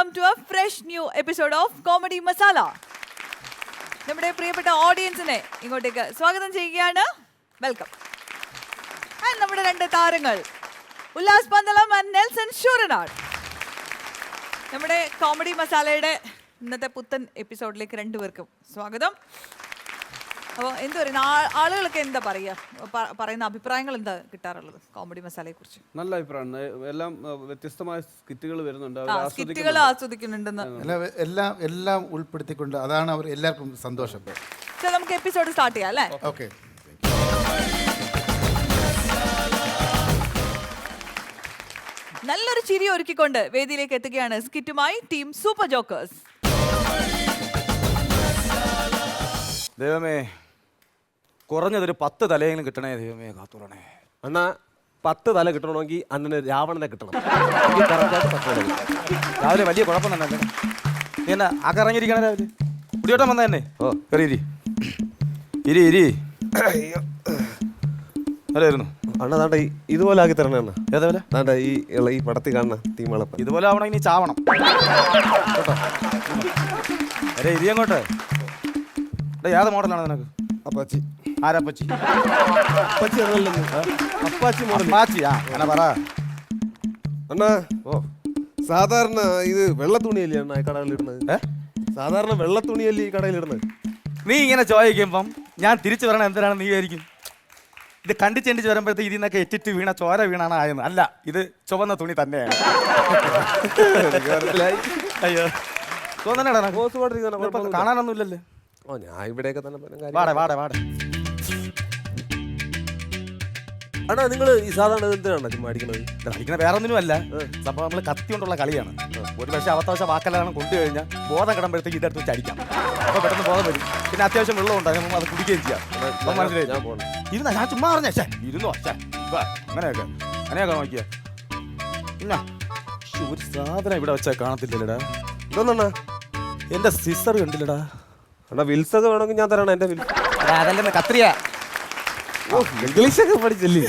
welcome to a fresh new episode of Comedy Masala. നമ്മുടെ പ്രിയപ്പെട്ട ഓഡിയൻസിനെ ഇങ്ങോട്ടേക്ക് സ്വാഗതം ചെയ്യുകയാണ്. വെൽക്കം. ആൻഡ് നമ്മുടെ രണ്ട് താരങ്ങൾ ഉല്ലാസ് പന്തളം ആൻഡ് നെൽസൺ ഷൂറനാട്. നമ്മുടെ കോമഡി മസാലയുടെ ഇന്നത്തെ പുത്തൻ എപ്പിസോഡിലേക്ക് രണ്ടുപേർക്കും സ്വാഗതം. അപ്പോൾ എന്ത് പറയുന്ന ആളുകളൊക്കെ എന്താ പറയുന്ന അഭിപ്രായങ്ങൾ എന്താ കിട്ടാറുള്ളത് കോമഡി മസാലയെ കുറിച്ച്? നല്ല അഭിപ്രായമാണ്. എല്ലാം വ്യത്യസ്തമായ സ്കിറ്റുകൾ വരുന്നുണ്ട്, സ്കിറ്റുകൾ ആസ്വദിക്കുന്നുണ്ടെന്ന് എല്ലാം ഉൾപ്പെടുത്തിക്കൊണ്ട് അതാണ് അവർ എല്ലാവർക്കും സന്തോഷം. നമുക്ക് എപ്പിസോഡ് സ്റ്റാർട്ട് ചെയ്യാം അല്ലേ? ഓക്കെ. നല്ലൊരു ചിരി ഒരുക്കിക്കൊണ്ട് വേദിയിലേക്ക് എത്തുകയാണ് സ്കിറ്റുമായി ടീം സൂപ്പർ ജോക്കേഴ്സ്. ദൈവമേ, കുറഞ്ഞതൊരു 10 തലയെങ്കിലും കിട്ടണേ ദൈവമേ, കാത്തുറണേ. എന്നാ 10 തല കിട്ടണമെങ്കിൽ അന്നെ രാവണനെ കിട്ടണം. രാവിലെ വലിയ കുഴപ്പം തന്നെ. നീ എന്നാ ആക്കെ ഇറങ്ങിയിരിക്കണേ രാവിലെ? കുടിയോട്ടം വന്ന തന്നെ. ഓ കയറി ഇരി ഇരി. അല്ലായിരുന്നു അണ്ണ താണ്ട ഇതുപോലെ ആക്കി തരണേ അണ്ണ. ഏതേപോലെ? താണ്ട ഈ പടത്തിൽ കാണുന്ന തീമളപ്പം ഇതുപോലെ ആവണം, ഇനി ചാവണം കേട്ടോ. അരെ ഇരി അങ്ങോട്ട്. ഏത് മോഡലാണ് നിനക്ക്? അപ്പാച്ചി. ആരപ്പച്ചി? അപ്പാച്ചി അതല്ലെന്ന്. Apache model. അപ്പാച്ചി ആ അങ്ങനെ പറ. അണ്ണാ ഓ സാധാരണ ഇത് വെള്ള തുണിയല്ലേ അണ്ണ ഈ കടകളിലിടുന്നത്? സാധാരണ വെള്ള തുണിയല്ലേ ഈ കടയിലിടുന്നത്? നീ ഇങ്ങനെ ചോദിക്കുമ്പം ഞാൻ തിരിച്ചു വരണം എന്തിനാണ് നീ വിചാരിക്കും? ഇത് കണ്ടിച്ചെണ്ടിച്ച് വരുമ്പോഴത്തേക്ക് ഇതിൽ നിന്നൊക്കെ എറ്റിട്ട് വീണ ചോര വീണാണ് ആയെന്ന്. അല്ല, ഇത് ചുവന്ന തുണി തന്നെയാണ്. അയ്യോ തോന്നണേടാ, കാണാനൊന്നും ഇല്ലല്ലേ? ഓ ഞാൻ ഇവിടെയൊക്കെ തന്നെ വാടേ വാടേ വാടേ. അണ്ണാ നിങ്ങൾ ഈ സാധാരണ എന്തിനാണ് ചുമ്മാ അടിക്കണത്? അടിക്കണ വേറെ ഒന്നിനും അല്ല, സംഭവം നമ്മൾ കത്തി കൊണ്ടുള്ള കളിയാണ്. ഒരു പക്ഷേ അവത്താവശ്യം വാക്കെല്ലാം കൊണ്ടു കഴിഞ്ഞാൽ ബോധം കിടമ്പോഴത്തേക്ക് ഇതെടുത്ത് വെച്ച് അടിക്കാം. അപ്പോൾ പെട്ടെന്ന് ബോധം വരും. പിന്നെ അത്യാവശ്യം വെള്ളം ഉണ്ടാകും, അത് കുടിക്കുകയും ചെയ്യാം. മനസ്സിലായി? ഞാൻ പോകണം. ഇരുന്ന ഞാൻ ചുമ്മാ പറഞ്ഞേ ഇരുന്നോ അങ്ങനെയൊക്കെ നോക്കിയ. പിന്നെ ഒരു സാധനം ഇവിടെ വെച്ചാൽ കാണത്തില്ലടാ. ഇതൊന്നണ്ണാ എന്റെ സിസ്റ്റർ കണ്ടില്ലടാ. അണ്ണാ വിൽസൊക്കെ വേണമെങ്കിൽ ഞാൻ തരണം. എന്റെ വിൽസ് അതല്ലേ കത്രിയ. ഓ ഇംഗ്ലീഷൊക്കെ പഠിച്ചല്ലേ?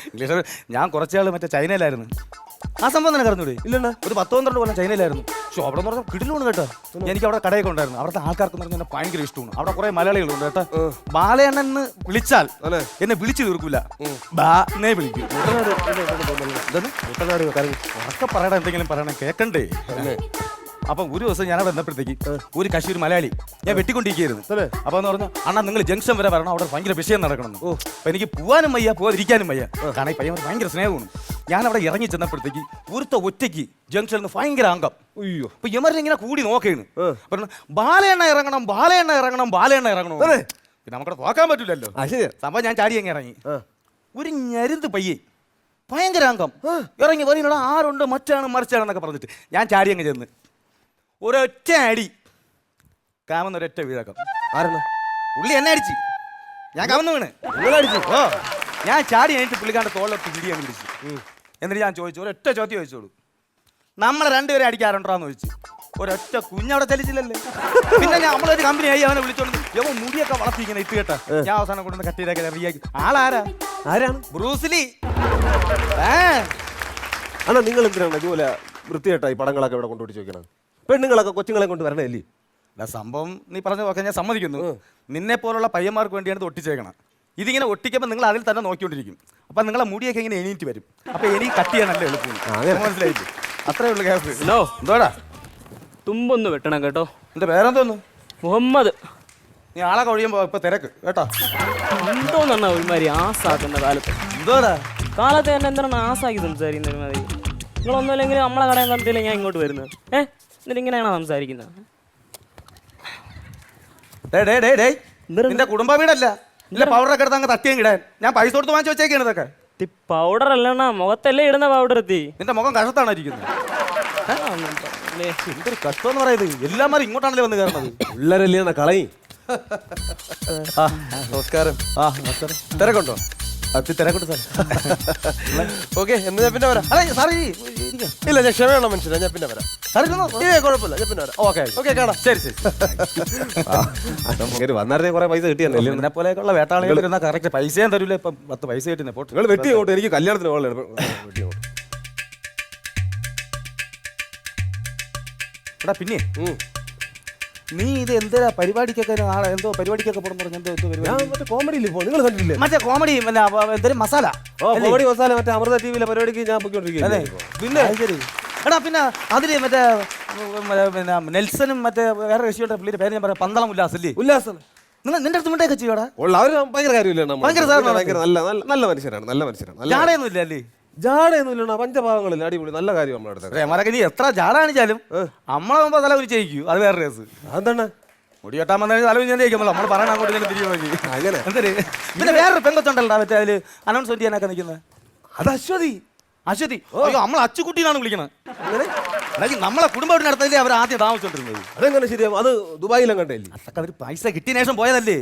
ഇംഗ്ലീഷ് ഞാൻ കുറച്ചാൾ മറ്റേ ചൈനയിലായിരുന്നു. ആ സംഭവം തന്നെ കറന്നൂടെ? ഇല്ലണ്ണ, ഒരു 10-12 കൊല്ലം ചൈനയിലായിരുന്നു. പക്ഷെ അവിടെ എന്ന് പറഞ്ഞാൽ കിടിലാണ് കേട്ടോ. എനിക്ക് അവിടെ കടയൊക്കെ ഉണ്ടായിരുന്നു. അവിടുത്തെ ആൾക്കാർക്ക് പറഞ്ഞാൽ എന്നെ ഭയങ്കര ഇഷ്ടമാണ്. അവിടെ കുറെ മലയാളികളുണ്ട് കേട്ടോ. ബാലയണ്ണൻ എന്ന് വിളിച്ചാൽ എന്നെ വിളിച്ചു തീർക്കൂല, ബാന്നേ വിളിക്കും. ഉറക്കെ പറയണ എന്തെങ്കിലും പറയണേ, കേക്കണ്ടേ? അപ്പം ഒരു ദിവസം ഞാൻ അവിടെ വന്നപ്പോഴത്തേക്ക് ഒരു കശ്മീർ മലയാളി ഞാൻ വെട്ടിക്കൊണ്ടിരിക്കുകയായിരുന്നു. അപ്പൊ എന്ന് പറഞ്ഞാൽ അണ്ണാ നിങ്ങൾ ജംഗ്ഷൻ വരെ വരണം, അവിടെ ഭയങ്കര വിഷയം നടക്കണം. അപ്പൊ എനിക്ക് പോകാനും വയ്യ, പോകാതിരിക്കാനും വയ്യ. കാരണം ഈ പയ്യൻ ഭയങ്കര സ്നേഹമാണ്. ഞാൻ അവിടെ ഇറങ്ങി ചെന്നപ്പോഴത്തേക്ക് ഒരുത്ത ഒറ്റയ്ക്ക് ജംഗ്ഷനിൽ നിന്ന് ഭയങ്കര അംഗം. അയ്യോ, അപ്പൊ യമരനെ ഇങ്ങനെ കൂടി നോക്കുകയാണ്. പറഞ്ഞു ബാലയെണ്ണ ഇറങ്ങണം, ബാലയെണ്ണ ഇറങ്ങണം, ബാലയെണ്ണ ഇറങ്ങണം. പിന്നെ നമുക്കവിടെ നോക്കാൻ പറ്റില്ലല്ലോ. സംഭവം ഞാൻ ചാടി അങ്ങ് ഇറങ്ങി. ഒരു ഞരുന്ത് പയ്യെ ഭയങ്കര അംഗം ഇറങ്ങി പറയുന്നടാ ആരുണ്ട്, മറ്റാണ് മറിച്ചാണെന്നൊക്കെ പറഞ്ഞിട്ട് ഞാൻ ചാടി അങ്ങ് ചെന്ന് ഒരൊറ്റ അടി കാമെന്നൊരൊറ്റ വീഴക്കം. ആരാണ്? പുള്ളി എന്നെ അടിച്ച്. ഞാൻ കവന്ന് വീണ്. അടിച്ചു. ഓ ഞാൻ ചാടി കഴിഞ്ഞിട്ട് പുള്ളിക്കാണ്ട് തോളിലൊക്കെ പിടിയാൻ പിടിച്ചു. എന്നിട്ട് ഞാൻ ചോദിച്ചു, ഒരൊറ്റ ചോദ്യം ചോദിച്ചോളൂ, നമ്മളെ രണ്ടുപേരെ അടിക്കാറുണ്ടോന്ന് ചോദിച്ചു. ഒരൊറ്റ കുഞ്ഞവിടെ ചലിച്ചില്ലല്ലേ. പിന്നെ നമ്മളൊരു കമ്പനി ആയി അവനെ വിളിച്ചോണ്ട് യവ മുടിയൊക്കെ വളർത്തിങ്ങനെ ഇട്ട് കേട്ടാ. ഞാൻ അവസാനം കൊണ്ടുവന്ന് കട്ടിയിലൊക്കെ റെഡിയാക്കി. ആരാണ്? ബ്രൂസ്ലി. അണ്ണാ നിങ്ങൾ എന്തിനാണ് ഇതുപോലെ വൃത്തികെട്ടായി പടങ്ങളൊക്കെ ഇവിടെ കൊണ്ടുപോയി ചോദിക്കണം? പെണ്ണുങ്ങളൊക്കെ കൊച്ചുങ്ങളെ കൊണ്ട് വരണല്ലേ? സംഭവം നീ പറഞ്ഞ നോക്കാൻ ഞാൻ സമ്മതിക്കുന്നു. നിന്നെ പോലുള്ള പയ്യന്മാർക്ക് വേണ്ടിയാണ് ഇത് ഒട്ടിച്ചേക്കണം. ഇതിങ്ങനെ ഒട്ടിക്കുമ്പോൾ നിങ്ങൾ അതിൽ തന്നെ നോക്കിക്കൊണ്ടിരിക്കും. അപ്പം നിങ്ങളെ മുടിയൊക്കെ ഇങ്ങനെ എണീറ്റ് വരും. അപ്പം എനിക്ക് കട്ട് ചെയ്യാൻ നല്ല എളുപ്പം. മനസ്സിലായില്ലേ? അത്രേ ഉള്ളു കേസ്. ഹലോ, എന്തോടാ തുമ്പൊന്ന് വെട്ടണം കേട്ടോ. എൻ്റെ പേരെന്തോന്നു? മുഹമ്മദ്. നീ ആളെ കഴിയുമ്പോൾ ഇപ്പൊ തിരക്ക് കേട്ടോ. എന്തോന്നാ ഒരുമാതിരി ആസാക്കുന്ന കാലത്ത്? എന്തോടാ കാലത്ത് തന്നെ എന്താണ് ആസാക്കി സംസാരിക്കുന്നത്? ഒരുമാതിരി നിങ്ങളൊന്നുമില്ലെങ്കിൽ നമ്മളെ കടയിൽ നടത്തിയില്ല ഞാൻ ഇങ്ങോട്ട് വരുന്നത്. എന്നിട്ട് ഇങ്ങനെയാണോ സംസാരിക്കുന്നത്? നിന്റെ കുടുംബ വീടല്ല. ഇല്ല പൗഡറൊക്കെ എടുത്ത് അങ്ങ് തട്ടിയും ഇടാൻ ഞാൻ പൈസ കൊടുത്ത് വാങ്ങിച്ചു വെച്ചേക്കാണ് ഇതൊക്കെ. പൗഡർ അല്ലണ്ണ, മുഖത്തല്ലേ ഇടുന്ന പൗഡർ എത്തി. നിന്റെ മുഖം കഷത്താണ് ഇരിക്കുന്നത്. എന്തൊരു കഷ്ടം എന്ന് പറയുന്നത്. എല്ലാമാരും ഇങ്ങോട്ടാണല്ലേ വന്ന് കയറുന്നത്. പിള്ളേരല്ലേ കളയും. നമസ്കാരം. നമസ്കാരം. തിരക്കുണ്ടോ? തിരക്കുണ്ട് സാർ. ഓക്കെ, എന്ന് ഞാൻ പിന്നെ വരാം. സാറേ ഇല്ല, ഞാൻ ക്ഷമയുള്ള മനുഷ്യനാണ്. ഞാൻ പിന്നെ വരാം. കുഴപ്പമില്ല, ഞാൻ പിന്നെ വരാം. ഓക്കെ കാണാം. ശരി ശരി. വന്നായിരുന്നേ കുറെ പൈസ കിട്ടിയല്ലേ? എന്നെ പോലെയൊക്കെയുള്ള വേട്ടാളികൾ ഇരുന്നാൽ കറക്റ്റ് പൈസയും തരൂല. ഇപ്പം 10 പൈസ കിട്ടുന്ന പോട്ട് നിങ്ങൾ വെട്ടി അങ്ങോട്ട്. എനിക്ക് കല്യാണത്തിന് പോകണം. വെട്ടി അങ്ങോട്ട്. എടാ പിന്നെ നീ ഇത് എന്തിനാ പരിപാടിക്കൊക്കെ നാളെ എന്തോ പരിപാടിക്കൊക്കെ പോകണം പറഞ്ഞു എന്തോ എന്തോ ഞാൻ പരിപാടി മറ്റേ കോമഡിയിൽ പോ നിങ്ങൾ കണ്ടില്ലേ മറ്റേ കോമഡി എന്തൊരു മസാല കോമഡി മസാല മറ്റേ അമൃത ടിവിയിലെ പരിപാടിക്ക് ഞാൻ പൊയ്ക്കൊണ്ടിരിക്കുകയാണ് പിന്നെ ശരി എടാ പിന്നെ അതില് മറ്റേ പിന്നെ നെൽസനും മറ്റേ വേറെ രക്ഷിയുടെ പുള്ളിയുടെ പേര് ഞാൻ പറയാം പന്തളം ഉല്ലാസല്ലേ ഉല്ലാസം നിങ്ങൾ നിന്റെ അടുത്ത് മിണ്ടൊക്കെ ചെയ്യോടാ ഉള്ള അവര് ഭയങ്കര കാര്യമില്ല ഭയങ്കര സാധനമാണ്. ഭയങ്കര നല്ല മനുഷ്യരാണ് നല്ല മനുഷ്യരാണ് ജാടയൊന്നും ഇല്ല അല്ലേ ജാടയൊന്നും ഇല്ലണ പഞ്ചഭാവങ്ങളിൽ അടിപൊളി നല്ല കാര്യം നമ്മുടെ അടുത്ത് മരക്കെ നീ എത്ര ജാട കാണിച്ചാലും നമ്മളാകുമ്പോ തല ഒരു ചെയ്യിക്കൂ അത് വേറെ രസ് അതെന്താണ് മുടി കെട്ടാൻ വന്നാൽ തല ഞാൻ ജയിക്കുമല്ലോ നമ്മൾ പറയണ അങ്ങോട്ട് ഇങ്ങനെ തിരികെ നോക്കി അങ്ങനെ എന്തൊരു പിന്നെ വേറൊരു പെങ്കൊച്ചുണ്ടല്ലോ മറ്റേ അതില് അനൗൺസ്മെന്റ് ചെയ്യാനൊക്കെ നിൽക്കുന്നത് അത് അശ്വതി അശ്വതി അയ്യോ നമ്മൾ അച്ചുകുട്ടിന്നാണ് വിളിക്കുന്നത് നമ്മളെ കുടുംബ നടത്തല്ലേ അവർ ആദ്യം താമസിച്ചോണ്ടിരുന്നത് അതെങ്ങനെ ശരിയാവും അത് ദുബായിലും കണ്ടല്ലേ അതൊക്കെ അവർ പൈസ കിട്ടിയ ശേഷം പോയതല്ലേ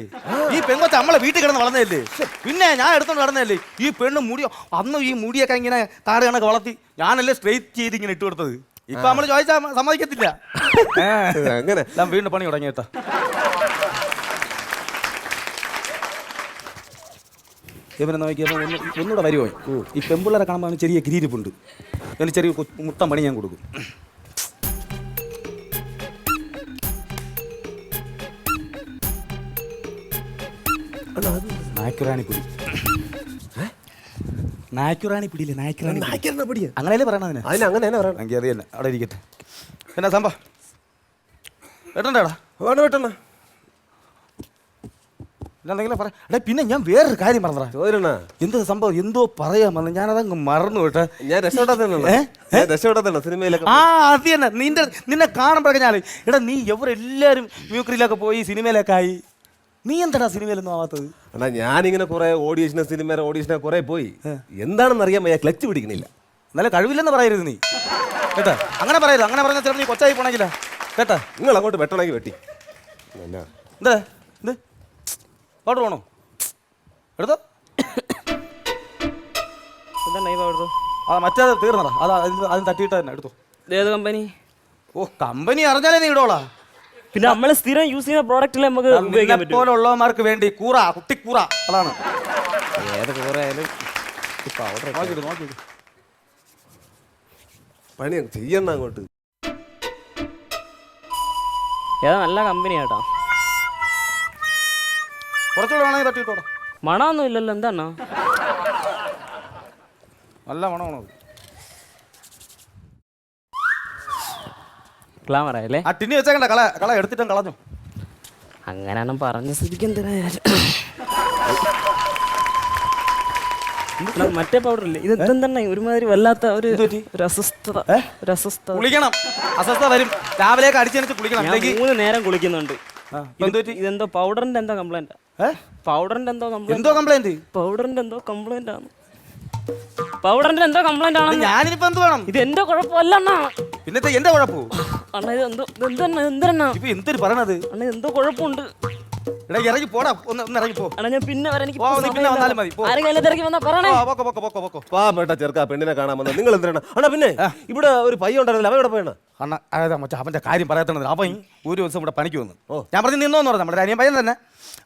ഈ പെങ്കൊച്ച നമ്മളെ വീട്ടിൽ കിടന്ന് വളർന്നതല്ലേ പിന്നെ ഞാൻ എടുത്തോണ്ട് നടന്നതല്ലേ ഈ പെണ്ണ് മുടി അന്ന് ഈ മുടിയൊക്കെ ഇങ്ങനെ താട് കണക്ക് വളർത്തി ഞാനല്ലേ സ്ട്രെയിറ്റ് ചെയ്ത് ഇങ്ങനെ ഇട്ട് കൊടുത്തത് ഇപ്പൊ നമ്മള് ചോദിച്ചാൽ സമ്മതിക്കത്തില്ല അങ്ങനെ ഞാൻ വീണ്ടും പണി തുടങ്ങിയിട്ടാ ഇവനെ നോക്കിയപ്പോൾ ഒന്നുകൂടെ വരുമോ ഈ പെമ്പിള്ളേരെ കാണുമ്പോൾ അവന് ചെറിയ കിരീരിപ്പുണ്ട് അവന് ചെറിയ മുട്ടം പണി ഞാൻ കൊടുക്കും നായ്ക്കുറാണിപ്പൊടി നായ്ക്കുറാണിപ്പൊടിയില്ലേ നായ്ക്കുറാണി അങ്ങനെയല്ലേ പറയണ അതിന് അതിനങ്ങനെ തന്നെ പറയണം എങ്കിൽ അത് തന്നെ അവിടെ ഇരിക്കട്ടെ എന്നാ സംഭവം കേട്ടണ്ടേടാ വേട്ടണ്ണ എന്തെങ്കിലും പറയാം എടാ പിന്നെ ഞാൻ വേറൊരു കാര്യം പറഞ്ഞതാ ചോദിരണ എന്തോ സംഭവം എന്തോ പറയാൻ വന്നു ഞാനതങ്ങ് മറന്നു കേട്ടെ ഞാൻ രക്ഷപ്പെടാത്തന്നെ സിനിമയിലൊക്കെ ആ അത് തന്നെ നിന്നെ കാണുമ്പോഴൊക്കെ ഞാൻ എടാ നീ എല്ലാവരും മ്യൂക്രിയിലൊക്കെ പോയി സിനിമയിലൊക്കെ ആയി നീ എന്താടാ സിനിമയിലൊന്നും ആവാത്തത് എന്നാ ഞാനിങ്ങനെ കുറെ ഓഡീഷനെ കുറെ പോയി എന്താണെന്ന് അറിയാൻ വയ്യ ക്ലച്ച് പിടിക്കണില്ല നല്ല കഴിവില്ലെന്ന് പറയരുത് നീ കേട്ടാ അങ്ങനെ പറയരുത് അങ്ങനെ പറഞ്ഞാൽ ചിലപ്പോൾ നീ കൊച്ചായി പോണെങ്കിലാ കേട്ടാ നിങ്ങൾ അങ്ങോട്ട് വെട്ടണമെങ്കിൽ വെട്ടി എന്താ എന്ത് പൗഡർ വേണോ എടുത്തോ എന്താണ് ഈ പൗഡർ? ആ മറ്റേത് തീർന്നടാ അത് തട്ടിയിട്ട് തന്നെ എടുത്തോ ഏത് കമ്പനി? ഓ കമ്പനി അറിഞ്ഞാലേ നീ ഇടോളാ പിന്നെ നമ്മൾ സ്ഥിരം യൂസ് ചെയ്യുന്ന പ്രോഡക്റ്റിൽ നമുക്ക് ഉപയോഗിക്കാൻ പറ്റും. പോലുള്ളവന്മാർക്ക് വേണ്ടി കുട്ടിക്കൂറ അതാണ് ഏത് കൂറായാലും നോക്കിയിട്ട് പണി ചെയ്യണ്ട അങ്ങോട്ട് ഏതാ നല്ല കമ്പനി കേട്ടോ. കുറച്ചുകൂടെ വേണമെങ്കിൽ തട്ടിയിട്ടോടാ മണമൊന്നും ഇല്ലല്ലോ. എന്താണ് നല്ല മണമാണോ ഗ്ലാമർ ആയല്ലേ? ആ ടിന്നി വെച്ചേക്കണ്ട കള എടുത്തിട്ടും കളഞ്ഞു അങ്ങനെയാണ് പറഞ്ഞ സ്ഥിതിക്ക് എന്തിനാ മറ്റേ പൗഡർ ഇല്ലേ ഇത് എന്താണ് ഒരുമാതിരി വല്ലാത്ത ഒരു അസ്വസ്ഥത. കുളിക്കണം അസ്വസ്ഥത വരും രാവിലേക്ക് അടിച്ചെടുത്ത് കുളിക്കണം ഞാൻ 3 നേരം കുളിക്കുന്നുണ്ട്. എന്തുപറ്റി ഇതെന്തോ പൗഡറിന്റെ എന്തോ കംപ്ലൈന്റ്. പൗഡറിന്റെ എന്തോ കംപ്ലൈന്റ് പൗഡറിന്റെ എന്തോ കംപ്ലൈന്റ് ആണ്. പൗഡറിന്റെ എന്തോ കംപ്ലൈന്റ് ആണ്. ഞാനിപ്പോ എന്ത് വേണം? ഇത് എന്റെ കുഴപ്പമല്ല അണ്ണാ. പിന്നത്തെ എന്റെ കുഴപ്പോ അണ്ണാ ഇത് എന്തെന്നാ ഇപ്പൊ എന്തൊരു പറയണത്? അണ്ണാ എന്തോ കുഴപ്പമുണ്ട്. എടാ ഇറങ്ങി പോടാ ഒന്ന് ഇറങ്ങി പോ. അണ്ണാ ഞാൻ പിന്നെ വരാൻ പിന്നെ വന്നാലും മതി പോ. ആരെങ്കിലും തിരക്കി വന്നാ പറയണേ. പാവപ്പെട്ട ചെറുക്ക പെണ്ണിനെ കാണാൻ വന്നത് നിങ്ങൾ എന്തിനാണ് അണ്ണാ? പിന്നെ ഇവിടെ ഒരു പയ്യ ഉണ്ടായിരുന്നില്ല, അവൻ ഇവിടെ പോയണ അണ്ണ അതാ മറ്റേ അവന്റെ കാര്യം പറയത്തണത്. അവൻ ഒരു ദിവസം ഇവിടെ പണിക്ക് വന്നു. ഞാൻ പറഞ്ഞു നിന്നോന്ന് പറഞ്ഞു. നമ്മുടെ അനിയൻ പയ്യൻ തന്നെ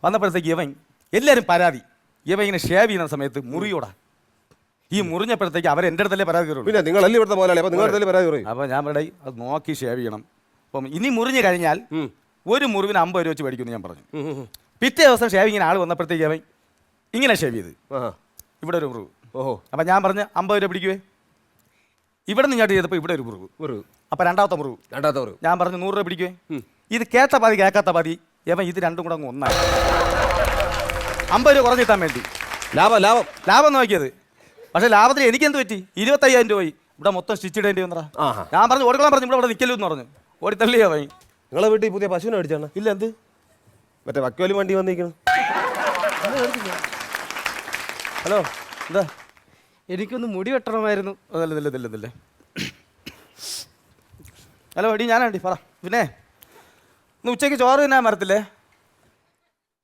വന്നപ്പോഴത്തേക്ക് ഇവൻ എല്ലാവരും പരാതി. ഇവൻ ഇങ്ങനെ ഷേവ് ചെയ്യുന്ന സമയത്ത് മുറിയോടാ. ഈ മുറിഞ്ഞപ്പോഴത്തേക്ക് അവർ എൻ്റെ അടുത്തല്ലേ പരാതി കയറുള്ളൂ. പിന്നെ നിങ്ങളല്ലേ ഇവിടുത്തെ മുതലാളി, അപ്പൊ നിങ്ങളുടെ അടുത്തല്ലേ പരാതി പറയും. അപ്പോൾ ഞാൻ പറയും അത് നോക്കി ഷേവ് ചെയ്യണം. അപ്പം ഇനി മുറിഞ്ഞു കഴിഞ്ഞാൽ ഒരു മുറിവിന് 50 രൂപ വെച്ച് മേടിക്കുമെന്ന് ഞാൻ പറഞ്ഞു. പിറ്റേ ദിവസം ഷേവിങ്ങിന് ആൾ വന്നപ്പോഴത്തേക്ക് അവൻ ഇങ്ങനെ ഷേവ് ചെയ്ത് ഇവിടെ ഒരു മുറിവ്. ഓഹോ. അപ്പം ഞാൻ പറഞ്ഞ് 50 രൂപ പിടിക്കുവേ. ഇവിടെ നിന്ന് ഇങ്ങോട്ട് ചെയ്തപ്പോൾ ഇവിടെ ഒരു മുറിവ്. അപ്പം രണ്ടാമത്തെ മുറിവ് ഞാൻ പറഞ്ഞു 100 രൂപ പിടിക്കുവേ. ഇത് കേട്ട പാതി കേൾക്കാത്ത പാതി ഇവൻ ഇത് രണ്ടും കൂടെ അങ്ങ് ഒന്നായി 50 രൂപ കുറഞ്ഞ് കിട്ടാൻ വേണ്ടി ലാഭം നോക്കിയത്. പക്ഷെ ലാഭത്തിന് എനിക്ക് എന്ത് പറ്റി? 25,000 രൂപ ഇവിടെ മൊത്തം സ്റ്റിച്ച് ഇടേണ്ടി വന്നടാ. ഞാൻ പറഞ്ഞു ഓടിക്കോളാൻ പറഞ്ഞു ഇവിടെ നിൽക്കല്ലോ എന്ന് പറഞ്ഞു. ഓടിത്തള്ളിയാ വൈ. നിങ്ങളെ വീട്ടിൽ പുതിയ പശുവിനെ മേടിച്ചാണ്? ഇല്ല എന്ത് മറ്റേ വക്കോലി വണ്ടി വന്നിരിക്കണം. ഹലോ എന്താ? എനിക്കൊന്ന് മുടി വെട്ടണമായിരുന്നു. അതല്ലേ ഹലോ എടി ഞാനാണ്ടി പറ. പിന്നെ ഇന്ന് ഉച്ചയ്ക്ക് ചോറ് തിന്നാൻ വരത്തില്ലേ?